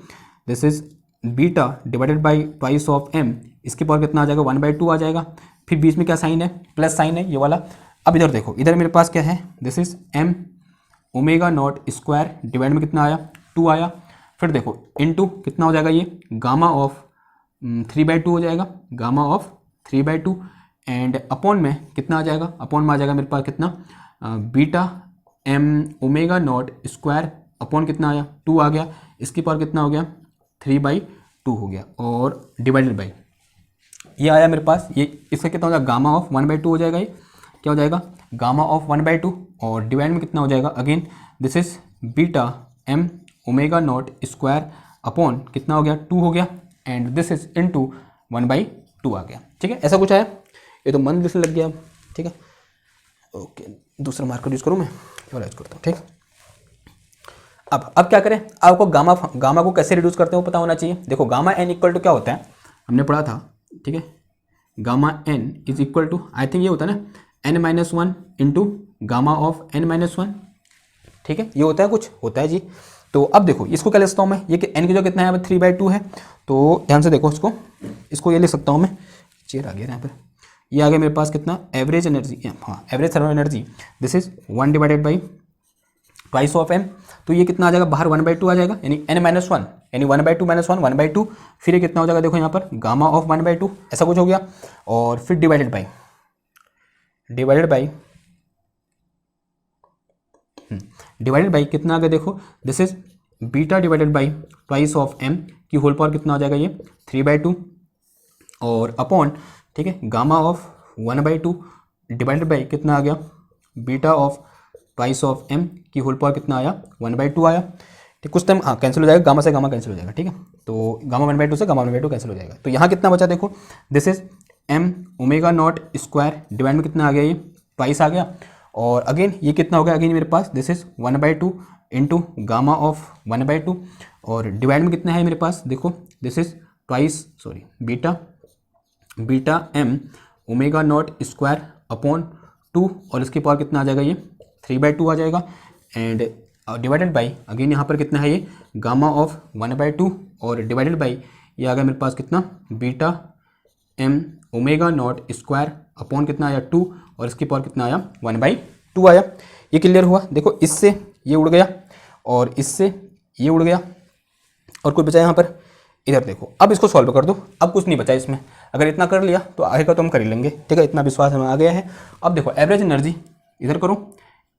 this is beta divided by twice of m, इसके पावर कितना आ जाएगा, 1/2 आ जाएगा, फिर बीच में क्या साइन है, प्लस साइन है ये वाला। अब इधर देखो, इधर मेरे पास क्या है, this is M omega not square divide में कितना आया, 2 आया, फिर देखो इनटू कितना हो जाएगा ये, गामा ऑफ 3/2 हो जाएगा, गामा ऑफ 3/2, एंड अपॉन में कितना आ जाएगा, अपॉन में आ जाएगा मेरे पास कितना, beta M omega not square upon कितना आया, 2 आ गया, इसकी पावर कितना हो गया, 3/2 हो गया, और डिवाइडेड बाई ये आया मेरे पास, ये इसका कितना हो जाएगा, गामा ऑफ 1/2 हो जाएगा, ये क्या हो जाएगा, गामा ऑफ 1/2, और डिवाइड में कितना हो जाएगा, again this is beta M omega not square upon कितना हो गया, 2 हो गया, एंड दिस इज इनटू 1/2 आ गया। ठीक है, ऐसा कुछ आया, ये तो मन दिखने लग गया। ठीक है, ओके, दूसरा मार्कर यूज़ करूँ मैं, यूज करता हूँ। ठीक, अब क्या करें, आपको गामा को कैसे रिड्यूस करते हैं वो पता होना चाहिए। देखो गामा एन इक्वल टू क्या होता है, हमने पढ़ा था। ठीक है, gamma n is equal to, I think ये होता है ना, n-1 into gamma of n-1। ठीक है, ये होता है, कुछ होता है जी। तो अब देखो इसको क्या लिख सकता हूँ मैं, ये कि n की जो कितना है 3/2 है, तो ध्यान से देखो इसको ये लिख सकता हूँ मैं, चेयर आ गया यहाँ पर, ये आ गया मेरे पास कितना, एवरेज एनर्जी, हाँ average thermal energy, this is 1 divided by twice of m, तो ये कितना आ जाएगा, बाहर 1/2 आ जाएगा, यानी n-1 यानी 1/2 - 1 1/2, फिर ये कितना हो जाएगा, देखो यहाँ पर गामा ऑफ 1/2 ऐसा कुछ हो गया, और फिर डिवाइडेड बाई कितना आ गया, देखो this is beta divided by twice of M की होल पावर कितना हो जाएगा, ये 3/2, और अपॉन, ठीक है, गामा ऑफ 1/2 डिवाइडेड बाई कितना आ गया, beta of twice of M की होल पावर कितना आया, 1/2 आया। ठीक, कुछ टाइम हाँ कैंसिल हो जाएगा, गामा से गामा कैंसिल हो जाएगा। ठीक है, तो गामा 1/2 से गामा 1/2 कैंसिल हो जाएगा, तो यहाँ कितना बचा, देखो this is M omega not square divide में कितना आ गया, ये ट्वाइस आ गया, और अगेन ये कितना हो गया, अगेन मेरे पास this is 1/2 into gamma of 1/2, और डिवाइड में कितना है मेरे पास, देखो this is twice beta M omega not square upon 2, और इसके पावर कितना आ जाएगा, ये 3/2 आ जाएगा, एंड डिवाइडेड बाई अगेन यहाँ पर कितना है, ये गामा ऑफ 1/2, और डिवाइडेड बाई ये आ गया मेरे पास कितना, beta M omega not square upon कितना आया 2, और इसकी पावर कितना आया 1/2 आया। ये क्लियर हुआ। देखो इससे ये उड़ गया, और इससे ये उड़ गया, और कुछ बचा यहाँ पर, इधर देखो। अब इसको सॉल्व कर दो, अब कुछ नहीं बचा इसमें, अगर इतना कर लिया तो आगे का तो हम कर ही लेंगे, ठीक है, इतना विश्वास हमें आ गया है। अब देखो एवरेज एनर्जी इधर करो,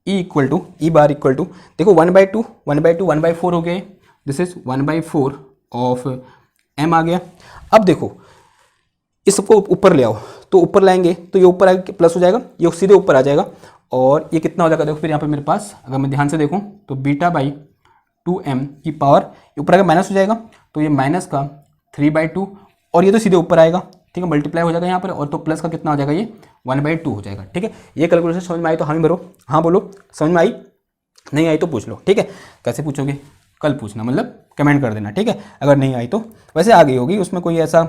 E equal to E bar equal to, देखो 1/2 1/2 1/4 हो गया, दिस इज 1/4 ऑफ एम आ गया। अब देखो इसको ऊपर ले आओ, तो ऊपर लाएंगे तो ये ऊपर आगे प्लस हो जाएगा, ये सीधे ऊपर आ जाएगा, और ये कितना हो जाएगा देखो फिर यहाँ पे मेरे पास, अगर मैं ध्यान से देखूँ तो β/2m की पावर ऊपर आगे माइनस हो जाएगा, तो ये माइनस का 3/2, और ये तो सीधे ऊपर आएगा, ठीक है, मल्टीप्लाई हो जाएगा यहाँ पर, और तो प्लस का कितना हो जाएगा, ये 1/2 हो जाएगा, ठीक है। ये कैलकुलेशन समझ में आई तो हाँ भरो, हाँ बोलो समझ में आई, नहीं आई तो पूछ लो, ठीक है। कैसे पूछोगे, कल पूछना, मतलब कमेंट कर देना, ठीक है, अगर नहीं आई तो। वैसे आ गई होगी, उसमें कोई ऐसा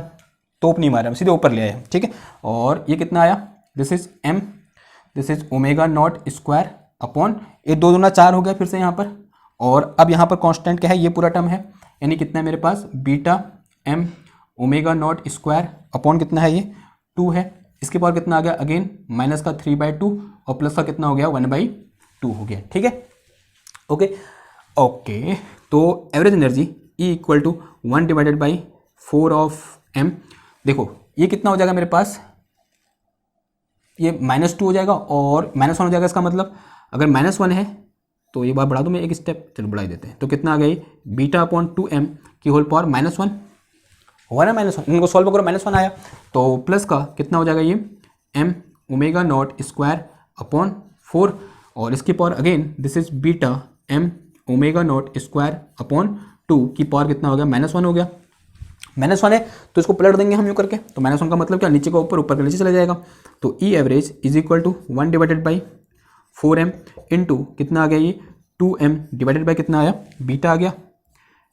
तोप नहीं मारा, सीधे ऊपर ले आया, ठीक है। और ये कितना आया, this is m, this is ω0² upon, ये 2 दूना 4 हो गया फिर से यहाँ पर, और अब यहाँ पर कांस्टेंट क्या है, ये पूरा टर्म है, यानी कितना है मेरे पास βm ω0² अपॉन कितना है, ये 2 है, इसके पावर कितना आ गया, अगेन माइनस का 3/2 और प्लस का कितना हो गया 1/2 हो गया, ठीक है। ओके ओके, तो average energy E equal to 1/4 of m, देखो ये कितना हो जाएगा मेरे पास, ये -2 हो जाएगा और -1 हो जाएगा, इसका मतलब अगर -1 है तो ये बार बढ़ा दूँ मैं एक स्टेप, चलो बढ़ा ही देते हैं, तो कितना आ गई β/2m की होल पावर -1 हुआ ना, -1, इनको सॉल्व करो, -1 आया, तो प्लस का कितना हो जाएगा, ये m ω0² अपॉन 4, और इसकी power again this is βm ω0² upon 2 की पावर कितना हो गया, -1 हो गया, -1 है तो इसको पलट देंगे हम यूँ करके, तो -1 का मतलब क्या, नीचे का ऊपर, ऊपर का नीचे चला जाएगा, तो e average is equal to 1/4m into कितना आ गया, ये 2m डिवाइडेड बाई कितना आया, बीटा आ गया,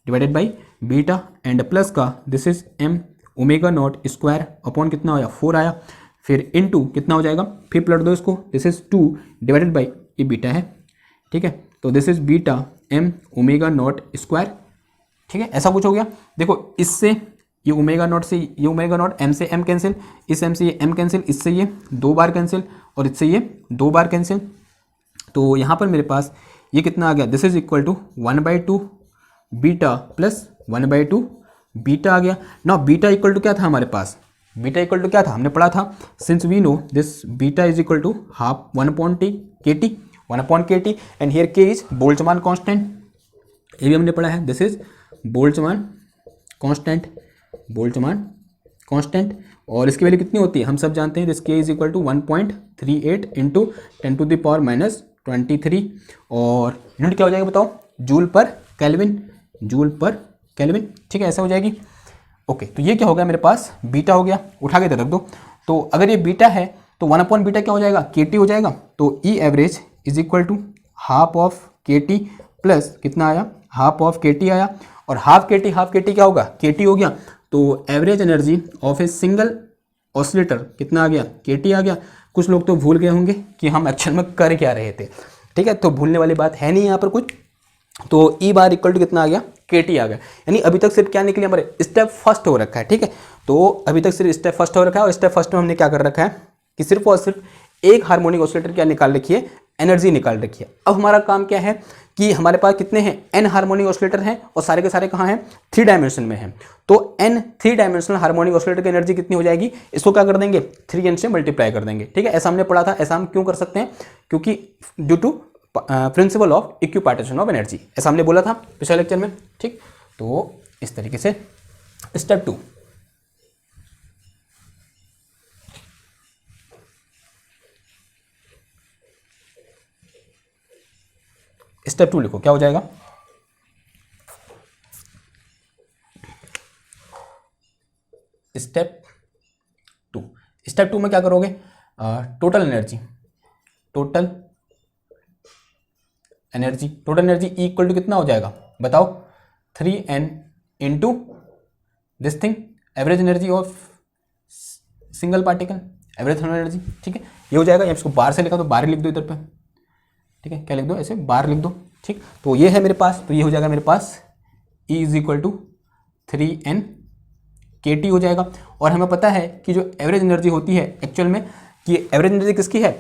divided by beta, and plus का दिस इज m ω0² अपॉन कितना आया, 4 आया, फिर इंटू कितना हो जाएगा, फिर पलट दो इसको, दिस इज 2 डिवाइडेड बाई ये बीटा है, ठीक है, तो दिस इज βm ω0², ठीक है, ऐसा कुछ हो गया। देखो इससे ये ω0 से ये ω0, m से m कैंसिल, इस m से ये m कैंसिल, इससे ये 2 बार कैंसिल, और इससे ये 2 बार कैंसिल, तो यहाँ पर मेरे पास ये कितना आ गया, this is equal to 1/2 beta plus 1/2 beta आ गया। ना बीटा इक्वल टू क्या था हमारे पास, बीटा इक्वल टू क्या था, हमने पढ़ा था, since we know this beta is equal to half 1/kT and here k is Boltzmann constant, ये भी हमने पढ़ा है, दिस इज बोल्ट्जमान कांस्टेंट, और इसकी वैल्यू कितनी होती है हम सब जानते हैं, दिस के इज इक्वल टू 1.38 इंटू 10⁻23, और यूनिट क्या हो जाएगा बताओ, जूल पर केल्विन, ठीक है, ऐसा हो जाएगी। ओके, तो ये क्या हो गया मेरे पास, बीटा हो गया, उठा के इधर रख दो, तो अगर ये बीटा है तो 1/बीटा क्या हो जाएगा, केटी हो जाएगा, तो e average is equal to half of KT plus कितना आया, हाफ ऑफ केटी आया, और हाफ केटी क्या होगा, केटी हो गया, तो average energy of a single oscillator कितना आ गया, केटी आ गया। कुछ लोग तो भूल गए होंगे कि हम एक्चुअल में कर क्या रहे थे, ठीक है, तो भूलने वाली बात है नहीं यहाँ पर कुछ, तो ई बार इक्वल टू कितना आ गया, केटी आ गया, यानी अभी तक सिर्फ क्या निकले हमारे, स्टेप फर्स्ट हो रखा है, ठीक है, तो अभी तक सिर्फ स्टेप फर्स्ट हो रखा है, और स्टेप फर्स्ट में हमने क्या कर रखा है कि सिर्फ और सिर्फ एक हार्मोनिक ऑसिलेटर क्या निकाल रखी है, एनर्जी निकाल रखी है। अब हमारा काम क्या है कि हमारे पास कितने हैं, n हार्मोनिक ऑसिलेटर हैं, और सारे के सारे कहाँ हैं, 3 डायमेंशन में हैं, तो n 3 डायमेंशनल हार्मोनिक ऑसिलेटर की एनर्जी कितनी हो जाएगी, इसको क्या कर देंगे, 3n से मल्टीप्लाई कर देंगे, ठीक है, ऐसा हमने पढ़ा था। ऐसा हम क्यों कर सकते हैं, क्योंकि due to principle of equipartition of energy, ऐसा हमने बोला था पिछले लेक्चर में, ठीक। तो इस तरीके से स्टेप 2, स्टेप 2 लिखो, क्या हो जाएगा, स्टेप 2 में क्या करोगे, total energy E equal to कितना हो जाएगा बताओ, 3n into this thing average energy of single particle, average thermal energy, ठीक है, ये हो जाएगा। इसको बार से लिखा तो बार लिख दो इधर पे, ठीक है, क्या लिख दो, ऐसे बार लिख दो, ठीक। तो ये है मेरे पास, तो ये हो जाएगा मेरे पास E is equal to 3n KT हो जाएगा। और हमें पता है कि जो एवरेज एनर्जी होती है एक्चुअल में, कि एवरेज एनर्जी किसकी है,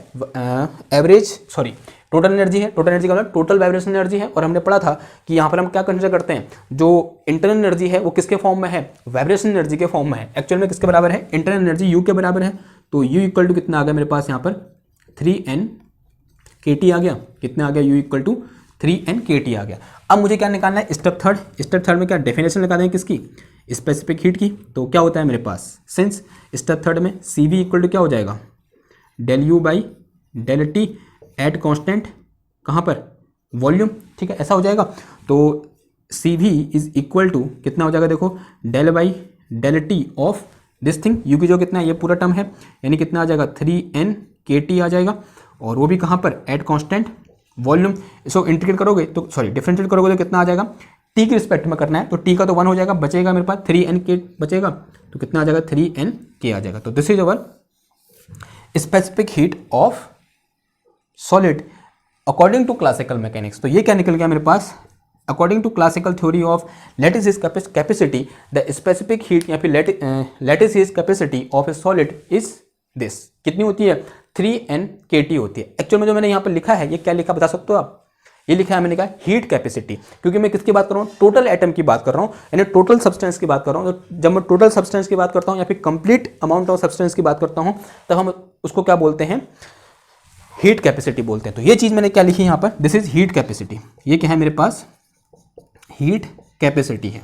टोटल एनर्जी है, टोटल एनर्जी का मतलब टोटल वाइब्रेशन एनर्जी है। और हमने पढ़ा था कि यहाँ पर हम क्या कंसिडर करते हैं, जो इंटरनल एनर्जी है वो किसके फॉर्म में है, वाइब्रेशन एनर्जी के फॉर्म में है। एक्चुअल में किसके बराबर है, इंटरनल एनर्जी यू के बराबर है। तो यू इक्वल टू कितना आ गया मेरे पास यहाँ पर 3n kT आ गया, कितना आ गया, U equal to 3n kT आ गया। अब मुझे क्या निकालना है, स्टेप थर्ड में क्या डेफिनेशन लगा दें किसकी, स्पेसिफिक हीट की। तो क्या होता है मेरे पास, सिंस स्टेप थर्ड में सी वी इक्वल टू क्या हो जाएगा, del U by del T at constant कहाँ पर, वॉल्यूम, ठीक है, ऐसा हो जाएगा। तो C V is equal to कितना हो जाएगा, देखो del by del T of this thing, U की जो कितना है ये पूरा टर्म है, यानी कितना आ जाएगा 3n kT आ जाएगा। और वो भी कहाँ पर, एट कॉन्स्टेंट वॉल्यूम। इसको इंटीग्रेट करोगे तो सॉरी डिफरेंशिएट करोगे तो कितना आ जाएगा, टी के रिस्पेक्ट में करना है, तो टी का तो 1 हो जाएगा, बचेगा मेरे पास 3n k बचेगा, तो कितना आ जाएगा 3n k आ जाएगा। तो this is our specific heat of solid according to classical mechanics. तो ये क्या निकल गया मेरे पास, according to classical theory of lattice capacity the specific heat या फिर lattice capacity of a solid is this, कितनी होती है 3n kT होती है। एक्चुअल में जो मैंने यहाँ पर लिखा है ये क्या लिखा बता सकते हो आप, ये लिखा है मैंने कहा हीट कैपेसिटी, क्योंकि मैं किसकी बात कर रहा हूँ, टोटल एटम की बात कर रहा हूँ, यानी टोटल सब्सटेंस की बात कर रहा हूँ। तो जब मैं टोटल सब्सटेंस की बात करता हूँ या फिर कंप्लीट अमाउंट ऑफ सब्सटेंस की बात करता हूँ, तब हम उसको क्या बोलते हैं, हीट कैपेसिटी बोलते हैं। तो ये चीज़ मैंने क्या लिखी है यहाँ पर, दिस इज हीट कैपेसिटी, ये क्या है मेरे पास, हीट कैपेसिटी है,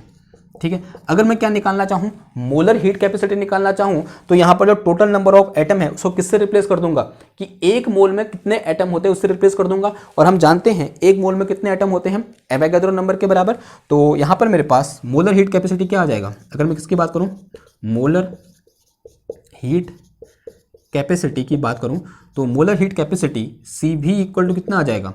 ठीक है। अगर मैं क्या निकालना चाहूँ, मोलर हीट कैपेसिटी निकालना चाहूँ, तो यहाँ पर जो टोटल नंबर ऑफ एटम है उसको किससे रिप्लेस कर दूंगा, कि एक मोल में कितने एटम होते हैं उससे रिप्लेस कर दूंगा। और हम जानते हैं एक मोल में कितने एटम होते हैं, एवोगैड्रो नंबर के बराबर। तो यहाँ पर मेरे पास मोलर हीट कैपेसिटी क्या आ जाएगा, अगर मैं किसकी बात करूँ, मोलर हीट कैपेसिटी की बात करूँ, तो मोलर हीट कैपेसिटी सी भी इक्वल टू कितना आ जाएगा,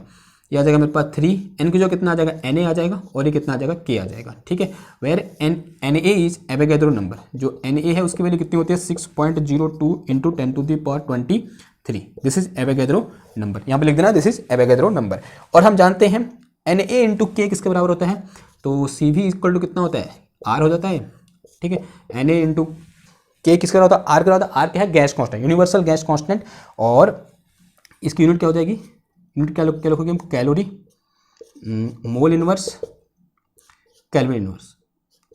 ये आ जाएगा मेरे पास 3n की जो कितना आ जाएगा Na आ जाएगा, और ये कितना आ जाएगा K आ जाएगा, ठीक है। Where Na is Avogadro number, जो Na है उसकी वैल्यू कितनी होती है 6.02 into 10⁻23, this is Avogadro number, यहाँ पे लिख देना दिस इज एवोगैड्रो नंबर। और हम जानते हैं Na इंटू K किसके बराबर होता है, तो सी भी इक्वल टू कितना होता है, R हो जाता है, ठीक है। Na इंटू K किसका होता है, R का होता है, R क्या है, gas constant, universal gas constant. और इसकी यूनिट क्या हो जाएगी, यूनिट क्या लिखोगे हम, calorie, mole inverse, kelvin inverse,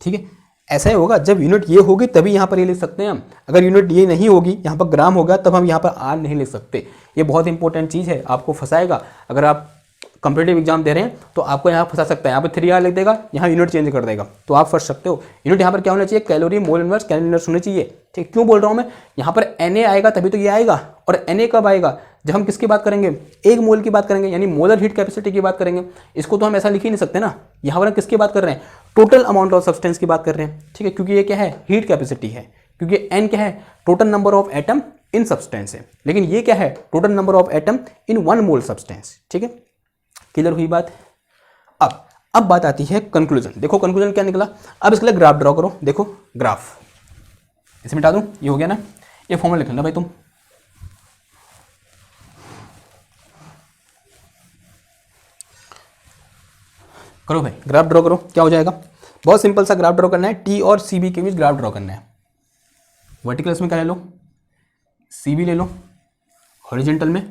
ठीक है। ऐसा ही होगा, जब यूनिट ये होगी तभी यहाँ पर ये लिख सकते हैं हम, अगर यूनिट ये नहीं होगी, यहाँ पर ग्राम होगा, तब हम यहाँ पर आर नहीं लिख सकते। ये बहुत इंपॉर्टेंट चीज़ है, आपको फंसाएगा। अगर आप कंपटीटिव एग्जाम दे रहे हैं तो आपको यहाँ फंसा सकता है, यहाँ पर 3R लिख देगा, यहाँ यूनिट चेंज कर देगा, तो आप फंस सकते हो। यूनिट यहाँ पर क्या होना चाहिए, calorie, mole inverse, kelvin inverse होनी चाहिए, ठीक। क्यों बोल रहा हूँ मैं, यहाँ पर Na आएगा तभी तो ये आएगा, और Na कब आएगा, जब हम किसकी बात करेंगे, एक मोल की बात करेंगे, यानी मोलर हीट कैपेसिटी की बात करेंगे। इसको तो हम ऐसा लिख ही नहीं सकते ना, यहाँ पर हम किसकी बात कर रहे हैं, टोटल अमाउंट ऑफ सब्सटेंस की बात कर रहे हैं, ठीक है। क्योंकि ये क्या है, हीट कैपेसिटी है, क्योंकि n क्या है, total number of atom in substance है, लेकिन ये क्या है, total number of atom in 1 mole substance, ठीक है। क्लियर हुई बात। अब बात आती है कंक्लूजन। देखो कंक्लूजन क्या निकला, अब इसके लिए ग्राफ ड्रॉ करो। देखो ग्राफ इसे मिटा दूं, ये हो गया ना, ये फॉर्मूला लिख लेना भाई तुम, करो भाई ग्राफ ड्रॉ करो। क्या हो जाएगा, बहुत सिंपल सा ग्राफ ड्रॉ करना है, टी और सी बी के बीच ग्राफ ड्रॉ करना है। वर्टिकल्स में क्या ले लो, सी बी ले लो, हॉरिजॉन्टल में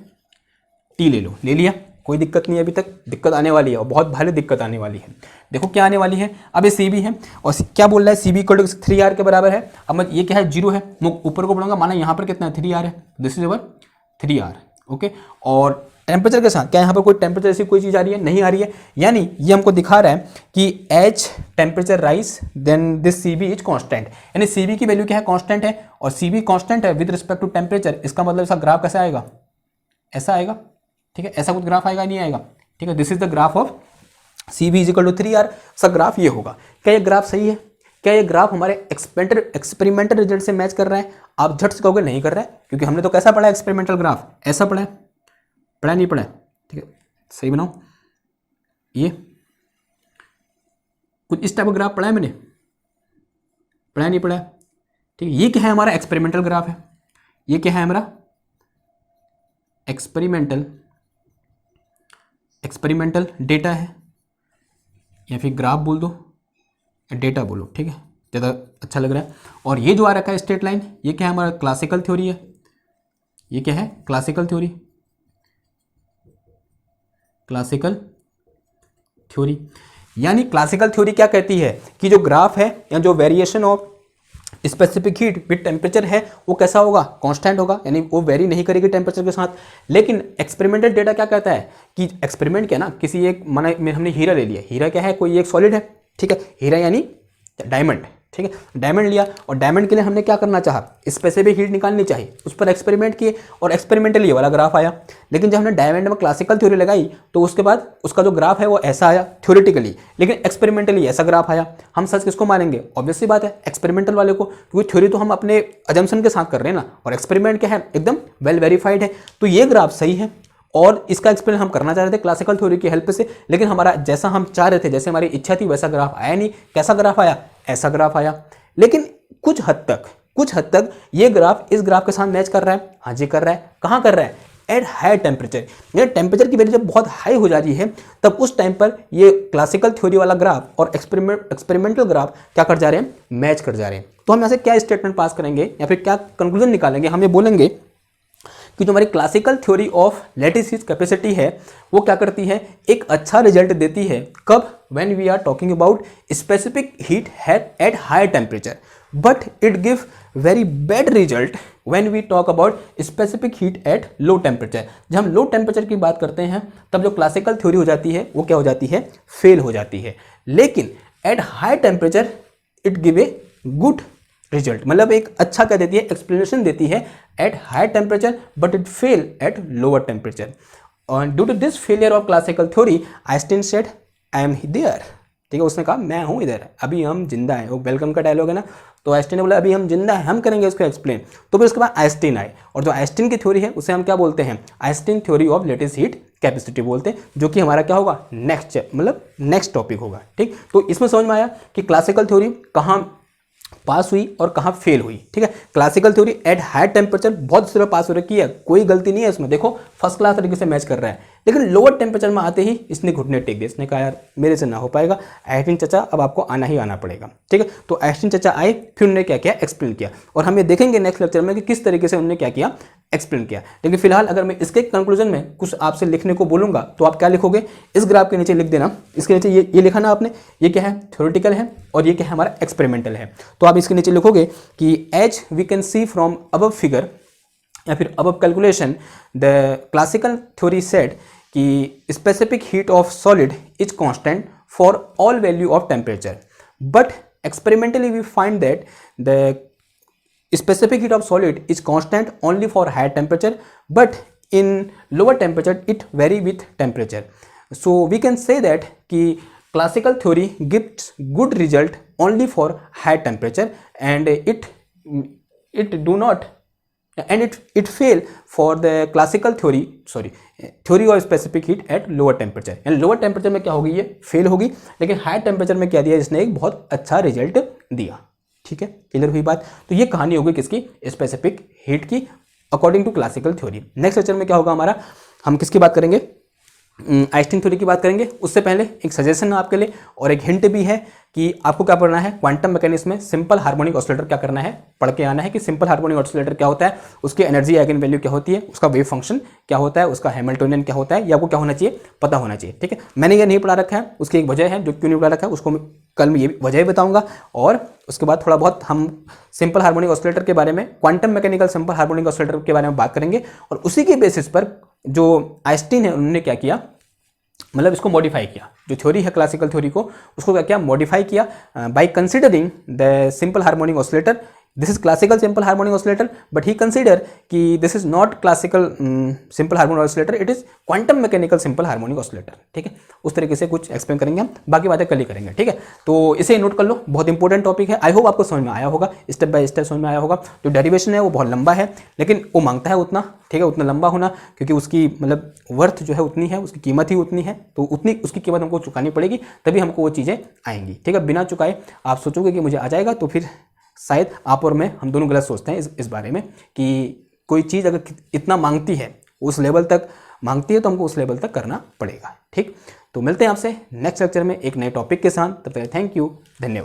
टी ले लो, ले लिया, कोई दिक्कत नहीं है अभी तक, दिक्कत आने वाली है और बहुत भारी दिक्कत आने वाली है। देखो क्या आने वाली है, अब ये सी बी है और क्या बोल रहा है, C B equal to 3R के बराबर है। अब मैं ये क्या है, 0 है, मैं ऊपर को बढ़ूंगा, माना यहाँ पर कितना है 3R है, this is our 3R, okay. और टेम्परेचर के साथ क्या यहाँ पर कोई टेम्परेचर ऐसी कोई चीज़ आ रही है, नहीं आ रही है, यानी ये हमको दिखा रहा है कि H temperature rise then this C V is constant, यानी सी बी की वैल्यू क्या है, कॉन्स्टेंट है, और सी बी कॉन्स्टेंट है विद रिस्पेक्ट टू टेम्परेचर। इसका मतलब इसका ग्राफ कैसा आएगा, ऐसा आएगा, ठीक है। ऐसा कुछ ग्राफ आएगा, नहीं आएगा, ठीक है। This is the graph of C V is equal to 3R, सा ग्राफ ये होगा। क्या ये ग्राफ सही है, क्या ये ग्राफ हमारे एक्सपेरिमेंटल रिजल्ट से मैच कर रहा है? आप झट से कहोगे नहीं कर रहा है, क्योंकि हमने तो कैसा पढ़ा है एक्सपेरिमेंटल ग्राफ, ऐसा पढ़ा है, पढ़ा नहीं पढ़ा है, ठीक है, सही बनाओ। ये कुछ इस टाइप का ग्राफ पढ़ा है मैंने, पढ़ा नहीं पढ़ा है, ठीक है। ये क्या है, हमारा एक्सपेरिमेंटल ग्राफ है, ये क्या है हमारा एक्सपेरिमेंटल डेटा है, या फिर ग्राफ बोल दो, डेटा बोलो, ठीक है, ज़्यादा अच्छा लग रहा है। और ये जो आ रखा है स्ट्रेट लाइन, ये क्या है हमारा क्लासिकल थ्योरी है, ये क्या है क्लासिकल थ्योरी, क्लासिकल थ्योरी। यानी क्लासिकल थ्योरी क्या कहती है कि जो ग्राफ है या जो variation of specific heat with temperature है वो कैसा होगा, कांस्टेंट होगा, यानी वो वेरी नहीं करेगी टेम्परेचर के साथ। लेकिन एक्सपेरिमेंटल डेटा क्या कहता है कि एक्सपेरिमेंट क्या ना, किसी एक माना हमने हीरा ले लिया, हीरा क्या है, कोई एक सॉलिड है, ठीक है, हीरा यानी डायमंड, ठीक है, डायमंड लिया और डायमंड के लिए हमने क्या करना चाहा, स्पेसिफिक हीट निकालनी चाहिए, उस पर एक्सपेरिमेंट किए और एक्सपेरिमेंटली ये वाला ग्राफ आया। लेकिन जब हमने डायमंड में क्लासिकल थ्योरी लगाई तो उसके बाद उसका जो ग्राफ है वो ऐसा आया थ्योरेटिकली, लेकिन एक्सपेरिमेंटली ऐसा ग्राफ आया। हम सच किसको मानेंगे, ऑब्वियस सी बात है एक्सपेरिमेंटल वाले को, क्योंकि थ्योरी तो हम अपने अजम्पशन के साथ कर रहे हैं ना, और एक्सपेरिमेंट क्या है, एकदम वेल वेरीफाइड है। तो ये ग्राफ सही है और इसका एक्सप्लेन हम करना चाह रहे थे क्लासिकल थ्योरी की हेल्प से, लेकिन हमारा जैसा हम चाह रहे थे, जैसे हमारी इच्छा थी वैसा ग्राफ आया नहीं। कैसा ग्राफ आया, ऐसा ग्राफ आया। लेकिन कुछ हद तक ये ग्राफ इस ग्राफ के साथ मैच कर रहा है। हाँ जी कर रहा है। कहाँ कर रहा है, एट हाई टेम्परेचर, यानी टेम्परेचर की वैल्यू जब बहुत हाई हो जा रही है तब उस टाइम पर ये क्लासिकल थ्योरी वाला ग्राफ और एक्सपेरिमेंटल ग्राफ क्या कर जा रहे हैं, मैच कर जा रहे हैं। तो हम यहाँ से क्या स्टेटमेंट पास करेंगे या फिर क्या कंक्लूजन निकालेंगे, हम ये बोलेंगे कि जो हमारी classical theory of lattice heat capacity है वो क्या करती है, एक अच्छा रिजल्ट देती है। कब, when we are talking about specific heat at high temperature, but it give very bad result when we talk about specific heat at low temperature. जब हम लो टेम्परेचर की बात करते हैं तब जो क्लासिकल थ्योरी हो जाती है वो क्या हो जाती है, फेल हो जाती है। लेकिन at high temperature it give a good result, मतलब एक अच्छा क्या देती है, एक्सप्लेनेशन देती है at high temperature but it fail at lower temperature. और due to this failure of classical theory Einstein said I am there, ठीक है, उसने कहा मैं हूँ इधर, अभी हम जिंदा हैं। वो वेलकम का डायलॉग है ना, तो आइंस्टीन ने बोला अभी हम जिंदा हैं, हम करेंगे इसको एक्सप्लेन। तो फिर उसके बाद आइंस्टीन आए और जो आइंस्टीन की थ्योरी है उसे हम क्या बोलते हैं, Einstein theory of lattice heat capacity बोलते हैं, जो कि हमारा क्या होगा, नेक्स्ट टॉपिक होगा। ठीक, तो इसमें समझ में आया कि क्लासिकल थ्योरी कहाँ पास हुई और कहाँ फेल हुई। ठीक है, classical theory eight high temperature बहुत सिर्फ पास हो रखी है, कोई गलती नहीं है इसमें, देखो फर्स्ट क्लास तरीके से मैच कर रहा है। लेकिन लोअर टेम्परेचर में आते ही इसने घुटने टेक दिए, इसने कहा यार मेरे से ना हो पाएगा, आइंस्टीन चाचा अब आपको आना ही आना पड़ेगा। ठीक है, तो आइंस्टीन चाचा आए, फिर उन्होंने क्या किया, एक्सप्लेन किया, और हम ये देखेंगे नेक्स्ट लेक्चर में कि किस तरीके से उन्होंने क्या किया, एक्सप्लेन किया। लेकिन फिलहाल अगर मैं इसके कंक्लूजन में कुछ आपसे लिखने को बोलूंगा तो आप क्या लिखोगे, इस ग्राफ के नीचे लिख देना, इसके नीचे ये लिखा ना आपने, ये क्या है, थ्योरेटिकल है और ये क्या है, हमारा एक्सपेरिमेंटल है। तो आप इसके नीचे लिखोगे कि as we can see from above figure या फिर above calculation the classical theory said कि specific heat of solid is constant for all value of temperature, but experimentally we find that the specific heat of solid is constant only for higher temperature, but in lower temperature it vary with temperature. So we can say that कि classical theory gives good result only for high temperature and it do not and it fail for the classical theory of specific heat at lower temperature। यानी lower temperature में क्या होगी, ये fail होगी, लेकिन high temperature में क्या दिया, इसने एक बहुत अच्छा रिजल्ट दिया। ठीक है, क्लियर हुई बात। तो ये कहानी होगी किसकी, स्पेसिफिक हीट की according to classical theory. Next lecture में क्या होगा हमारा, हम किसकी बात करेंगे, आइंस्टीन थ्योरी की बात करेंगे। उससे पहले एक सजेशन है आपके लिए और एक हिंट भी है कि आपको क्या पढ़ना है, क्वांटम मैकेनिक्स में सिंपल हार्मोनिक ऑसिलेटर क्या करना है, पढ़ के आना है कि सिंपल हार्मोनिक ऑसिलेटर क्या होता है, उसकी एनर्जी आइगन वैल्यू क्या होती है, उसका वेव फंक्शन क्या होता है, उसका हैमिल्टोनियन क्या होता है, ये आपको क्या होना चाहिए, पता होना चाहिए। ठीक है, मैंने ये नहीं पढ़ा रखा है, उसकी एक वजह है, जो क्यों नहीं पढ़ा रखा है उसको कल मैं ये वजह ही बताऊंगा, और उसके बाद थोड़ा बहुत हम सिंपल हार्मोनिक ऑसिलेटर के बारे में, quantum mechanical simple harmonic oscillator के बारे में बात करेंगे। और उसी के बेसिस पर जो आइंस्टीन है उन्होंने क्या किया, मतलब इसको मॉडिफाई किया, जो थ्योरी है क्लासिकल थ्योरी को, उसको क्या किया, मॉडिफाई किया by considering the simple harmonic oscillator. This is classical simple harmonic oscillator, but he consider कि this is not classical simple harmonic oscillator, it is quantum mechanical simple harmonic oscillator. ठीक है, उस तरीके से कुछ एक्सप्लेन करेंगे हम, बाकी बातें कल ही करेंगे। ठीक है, तो इसे नोट कर लो, बहुत इंपॉर्टेंट टॉपिक है। आई होप आपको समझ में आया होगा, स्टेप बाय स्टेप समझ में आया होगा। जो डेरिवेशन है वो बहुत लंबा है, लेकिन वो मांगता है उतना, ठीक है, उतना लंबा होना, क्योंकि उसकी मतलब वर्थ जो है उतनी है, उसकी कीमत ही उतनी है, तो उतनी उसकी कीमत हमको चुकानी पड़ेगी, तभी हमको वो चीज़ें आएंगी। ठीक है, बिना चुकाए आप सोचोगे कि मुझे आ जाएगा, तो फिर शायद आप और मैं, हम दोनों गलत सोचते हैं इस बारे में कि कोई चीज़ अगर इतना मांगती है, उस लेवल तक मांगती है, तो हमको उस लेवल तक करना पड़ेगा। ठीक, तो मिलते हैं आपसे नेक्स्ट लेक्चर में एक नए टॉपिक के साथ, तब तक थैंक यू, धन्यवाद।